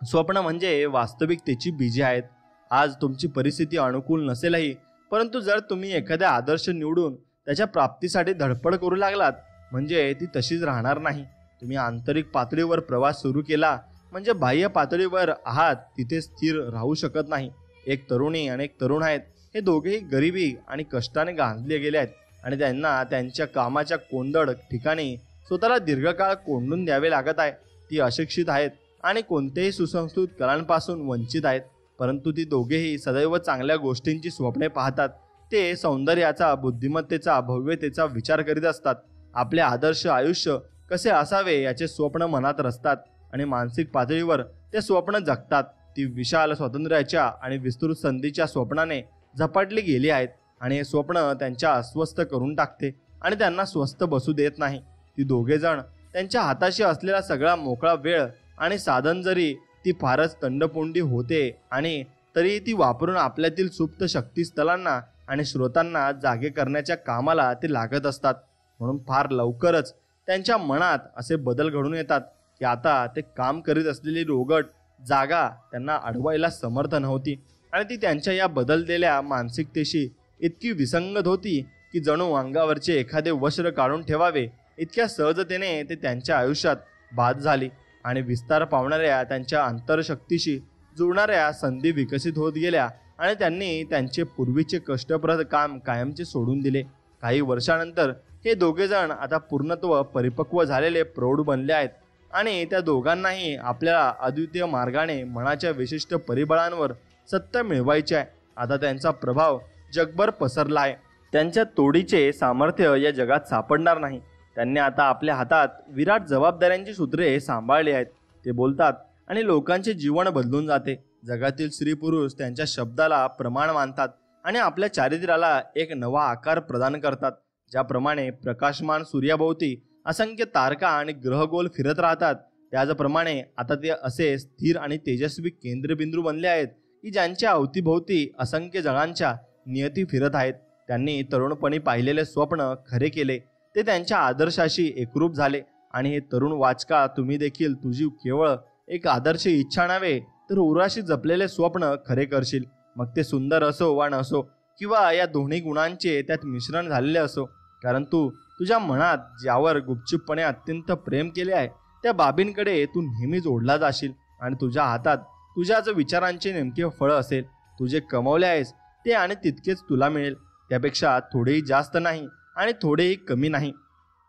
A: स्वप्न म्हणजे वास्तविकतेची बीजे आहेत. आज तुमची परिस्थिती अनुकूल नसेलही, परंतु जर तुम्ही एखादा आदर्श निवडून त्याच्या प्राप्तीसाठी धडपड करू लागलात म्हणजे ती तशीच राहणार नाही. तुम्ही आंतरिक पातळीवर प्रवास सुरू केला म्हणजे बाह्य पातळीवर आहात तिथे स्थिर राहू शकत नाही. एक तरुणी आणि एक तरुण आहेत. हे दोघेही गरिबी आणि कष्टाने गांजले गेले आहेत आणि त्यांना त्यांच्या कामाच्या कोंदड ठिकाणी स्वतःला दीर्घकाळ कोंडून द्यावे लागत आहे. ती अशिक्षित आहेत आणि कोणत्याही सुसंस्कृत कलांपासून वंचित आहेत, परंतु ती दोघेही सदैव चांगल्या गोष्टींची स्वप्ने पाहतात. ते सौंदर्याचा, बुद्धिमत्तेचा, भव्यतेचा विचार करीत असतात. आपले आदर्श आयुष्य कसे असावे याचे स्वप्न मनात रचतात आणि मानसिक पातळीवर ते स्वप्न जगतात. ती विशाल स्वातंत्र्याच्या आणि विस्तृत संधीच्या स्वप्नाने झपाटली गेली आहेत आणि हे स्वप्न त्यांच्या अस्वस्थ करून टाकते आणि त्यांना स्वस्थ बसू देत नाही. ती दोघे जण त्यांच्या हाताशी असलेला सगळा मोकळा वेळ आणि साधन जरी ती फारच तंडपोंडी होते आणि तरी ती वापरून आपल्यातील सुप्त शक्तिस्थलांना आणि स्रोतांना जागे करण्याच्या कामाला ते लागत असतात. म्हणून फार लवकरच त्यांच्या मनात असे बदल घडून येतात की आता ते काम करीत असलेली रोगट जागा त्यांना अडवायला समर्थ नव्हती आणि ती त्यांच्या या बदललेल्या मानसिकतेशी इतकी विसंगत होती की जणू अंगावरचे एखादे वस्त्र काढून ठेवावे इतक्या सहजतेने ते त्यांच्या आयुष्यात बाद झाली आणि विस्तार पावणाऱ्या त्यांच्या अंतरशक्तीशी जुळणाऱ्या संधी विकसित होत गेल्या आणि त्यांनी त्यांचे पूर्वीचे कष्टप्रद काम कायमचे सोडून दिले. काही वर्षानंतर हे दोघे जण आता पूर्णत्व परिपक्व झालेले प्रौढ बनले आहेत आणि त्या दोघांनाही आपल्या अद्वितीय मार्गाने मनाच्या विशिष्ट परिबळांवर सत्य मिळवायचे आहे. आता त्यांचा प्रभाव जगभर पसरला आहे. त्यांच्या तोडीचे सामर्थ्य या जगात सापडणार नाही. त्यांनी आता आपल्या हातात विराट जबाबदाऱ्यांची सूत्रे सांभाळली आहेत. ते बोलतात आणि लोकांचे जीवन बदलून जाते. जगातील स्त्री पुरुष त्यांच्या शब्दाला प्रमाण मानतात आणि आपल्या चारित्र्याला एक नवा आकार प्रदान करतात. ज्याप्रमाणे प्रकाशमान सूर्याभोवती असंख्य तारका आणि ग्रहगोल फिरत राहतात, त्याचप्रमाणे आता ते असे स्थिर आणि तेजस्वी केंद्रबिंदू बनले आहेत की ज्यांच्या अवतीभोवती असंख्य जगांच्या नियती फिरत आहेत. त्यांनी तरुणपणी पाहिलेले स्वप्न खरे केले. ते त्यांच्या आदर्शाशी एकरूप झाले आणि हे तरुण वाचका, तुम्ही देखील तुझी केवळ एक आदर्श इच्छा नव्हे तर उराशी जपलेले स्वप्न खरे करशील. मग ते सुंदर असो वा नसो किंवा या दोन्ही गुणांचे त्यात मिश्रण झालेले असो, कारण तू तुझ्या मनात ज्यावर गुपचूपपणे अत्यंत प्रेम केले आहे त्या बाबींकडे तू नेहमीच ओढला जाशील आणि तुझ्या हातात तुझ्याच विचारांचे नेमके फळ असेल. तू जे कमवले आहेस ते आणि तितकेच तुला मिळेल, त्यापेक्षा थोडेही जास्त नाही आणि थोडेही कमी नाही.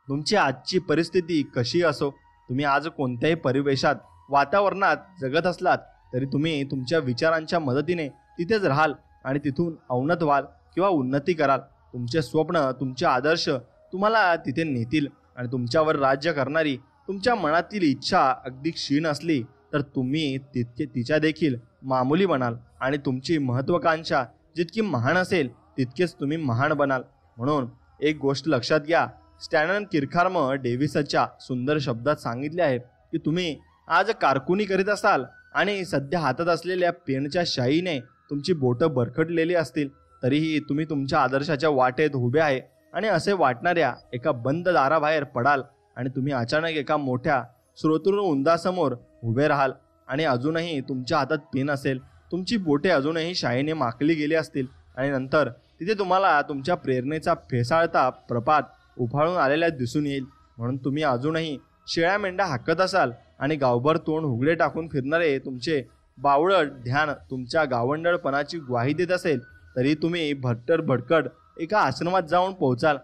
A: तुमची आजची परिस्थिती कशी असो, तुम्ही आज कोणत्याही परिवेशात वातावरणात जगत असलात तरी तुम्ही तुमच्या विचारांच्या मदतीने तिथेच राहाल आणि तिथून अवनत व्हाल किंवा उन्नती कराल. तुमचे स्वप्न, तुमचे आदर्श तुम्हाला तिथे नेतील आणि तुमच्यावर राज्य करणारी तुमच्या मनातील इच्छा अगदी क्षीण असली तर तुम्ही तिच्या देखील मामुली बनाल आणि तुमची महत्त्वाकांक्षा जितकी महान असेल तितकेच तुम्ही महान बनाल. म्हणून एक गोष्ट लक्षात घ्या. स्टॅनन किरखार्म डेव्हिसच्या सुंदर शब्दात सांगितले आहे की तुम्ही आज कारकुनी करीत असाल आणि सध्या हातात असलेल्या पेनच्या शाईने तुमची बोटं बरखटलेली असतील तरीही तुम्ही तुमच्या आदर्शाच्या वाटेत उभे आहे आणि असे वाटणाऱ्या एका बंद दाराबाहेर पडाल आणि तुम्ही अचानक एका मोठ्या स्रोतून उंदासमोर उभे राहाल आणि अजूनही तुमच्या हातात पेन असेल, तुमची बोटे अजूनही शाईने माखली गेली असतील आणि नंतर तिथे तुम्हाला तुमच्या प्रेरणेचा फेसाळता प्रपात उफाळून आलेल्या दिसून येईल. म्हणून तुम्ही अजूनही शेळ्या मेंढ्या हाकत असाल आणि गावभर तोंड उघडे टाकून फिरणारे तुमचे बावळट ध्यान तुमच्या गावंडळपणाची ग्वाही देत असेल तरी तुम्ही भट्टर भडकट एका आश्रमात जाऊन पोहोचाल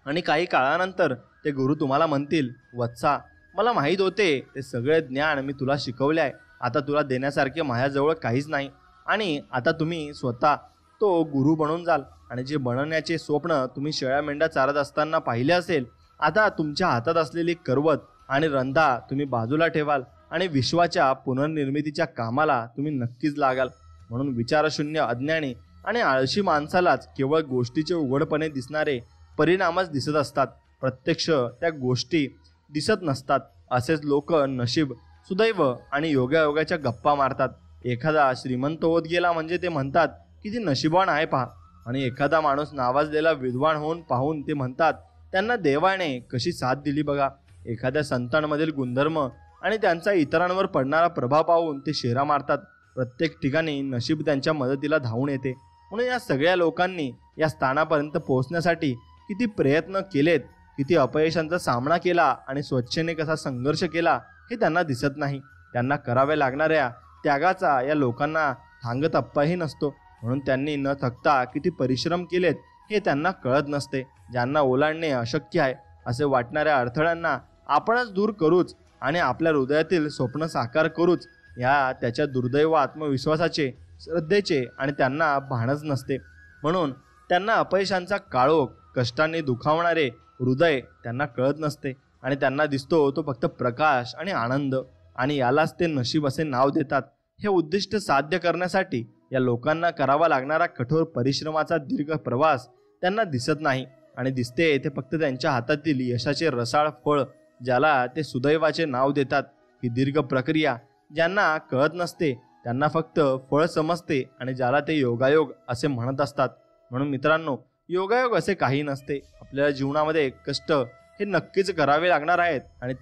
A: आणि काही काळानंतर ते गुरु तुम्हाला म्हणतील, वत्सा, मला माहीत होते ते सगळे ज्ञान मी तुला शिकवले आहे. आता तुला देण्यासारखे माझ्याजवळ काहीच नाही आणि आता तुम्ही स्वतः तो गुरु बनून जाल आणि जे बनवण्याचे स्वप्न तुम्ही शेळ्या मेंढ्या चारत असताना पाहिले असेल, आता तुमच्या हातात असलेली करवत आणि रंधा तुम्ही बाजूला ठेवाल आणि विश्वाच्या पुनर्निर्मितीच्या कामाला तुम्ही नक्कीच लागाल. म्हणून विचारशून्य, अज्ञानी आणि आळशी माणसालाच केवळ गोष्टीचे उघडपणे दिसणारे परिणामच दिसत असतात, प्रत्यक्ष त्या गोष्टी दिसत नसतात. असेच लोक नशीब, सुदैव आणि योगायोगाच्या गप्पा मारतात. एखादा श्रीमंत होत गेला म्हणजे ते म्हणतात की ती नशिबान आहे पहा, आणि एखादा माणूस नावाजलेला विद्वान होऊन पाहून ते म्हणतात त्यांना देवाने कशी साथ दिली बघा. एखाद्या संतांमधील गुणधर्म आणि त्यांचा इतरांवर पडणारा प्रभाव पाहून ते शेरा मारतात. प्रत्येक ठिकाणी नशीब त्यांच्या मदतीला धावून येते. म्हणून या सगळ्या लोकांनी या स्थानापर्यंत पोहोचण्यासाठी किती प्रयत्न केलेत, किती अपयशांचा सामना केला आणि स्वच्छेने कसा संघर्ष केला हे त्यांना दिसत नाही. त्यांना कराव्या लागणाऱ्या त्यागाचा या लोकांना थांगतप्पाही नसतो. म्हणून त्यांनी न थकता किती परिश्रम केलेत हे त्यांना कळत नसते. ज्यांना ओलांडणे अशक्य आहे असे वाटणाऱ्या अडथळ्यांना आपणच दूर करूच आणि आपल्या हृदयातील स्वप्न साकार करूच या त्याच्या दुर्दैव आत्मविश्वासाचे, श्रद्धेचे आणि त्यांना भानच नसते. म्हणून त्यांना अपयशांचा काळोख, कष्टाने दुखावणारे हृदय त्यांना कळत नसते आणि त्यांना दिसतो तो फक्त प्रकाश आणि आनंद, आणि यालाच ते नशीब असे नाव देतात. हे उद्दिष्ट साध्य करण्यासाठी या लोकांना करावा लागणारा कठोर परिश्रमाचा दीर्घ प्रवास त्यांना दिसत नाही आणि दिसते ते फक्त त्यांच्या हातातील यशाचे रसाळ फळ, ज्याला ते सुदैवाचे नाव देतात. ही दीर्घ प्रक्रिया ज्यांना कळत नसते त्यांना फक्त फळ समजते आणि ज्याला ते योगायोग असे म्हणत असतात. म्हणून मित्रांनो, योगायोग असे काही नसते. आपल्याला जीवनामध्ये कष्ट हे नक्कीच करावे लागणार आहेत आणि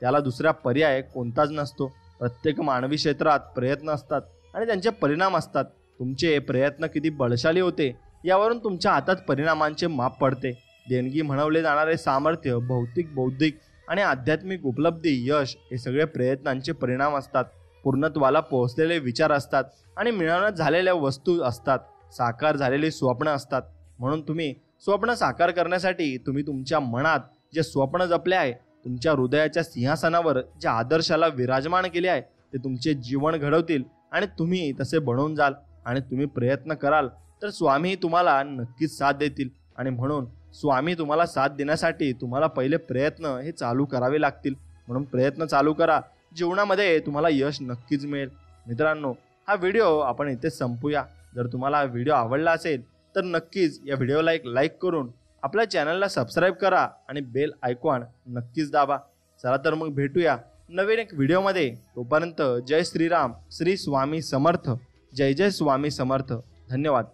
A: त्याला दुसरा पर्याय कोणताच नसतो. प्रत्येक मानवी क्षेत्रात प्रयत्न असतात आणि त्यांचे परिणाम असतात. तुमचे प्रयत्न किती बळशाली होते यावरून तुमच्या हातात परिणामांचे माप पडते. देणगी म्हणवले जाणारे सामर्थ्य, भौतिक, बौद्धिक आणि आध्यात्मिक उपलब्धी, यश हे सगळे प्रयत्नांचे परिणाम असतात. पूर्णत्वाला पोहोचलेले विचार असतात आणि मिळवण्यात झालेल्या वस्तू असतात. साकार झालेली स्वप्न असतात. म्हणून तुम्ही स्वप्न साकार करण्यासाठी तुम्ही तुमच्या मनात जे स्वप्न जपले आहे, तुमच्या हृदयाच्या सिंहासनावर ज्या आदर्शाला विराजमान केले आहे, ते तुमचे जीवन घडवतील आणि तुम्ही तसे बनवून जाल. आणि तुम्ही प्रयत्न कराल तर स्वामी तुम्हाला नक्कीच साथ देतील. आणि म्हणून स्वामी तुम्हाला साथ देण्यासाठी तुम्हाला पहिले प्रयत्न हे चालू करावे लागतील. म्हणून प्रयत्न चालू करा. जीवनामध्ये तुम्हाला यश नक्कीच मिळेल. मित्रांनो, हा व्हिडिओ आपण इथेच संपूया. जर तुम्हाला हा व्हिडिओ आवडला असेल तर नक्कीच या व्हिडिओला एक लाईक करून आपल्या चॅनलला सबस्क्राईब करा आणि बेल आयकॉन नक्कीच दाबा. चला तर मग भेटूया नवीन एक व्हिडिओमध्ये. तोपर्यंत जय श्रीराम, श्री स्वामी समर्थ. जय जय स्वामी समर्थ. धन्यवाद.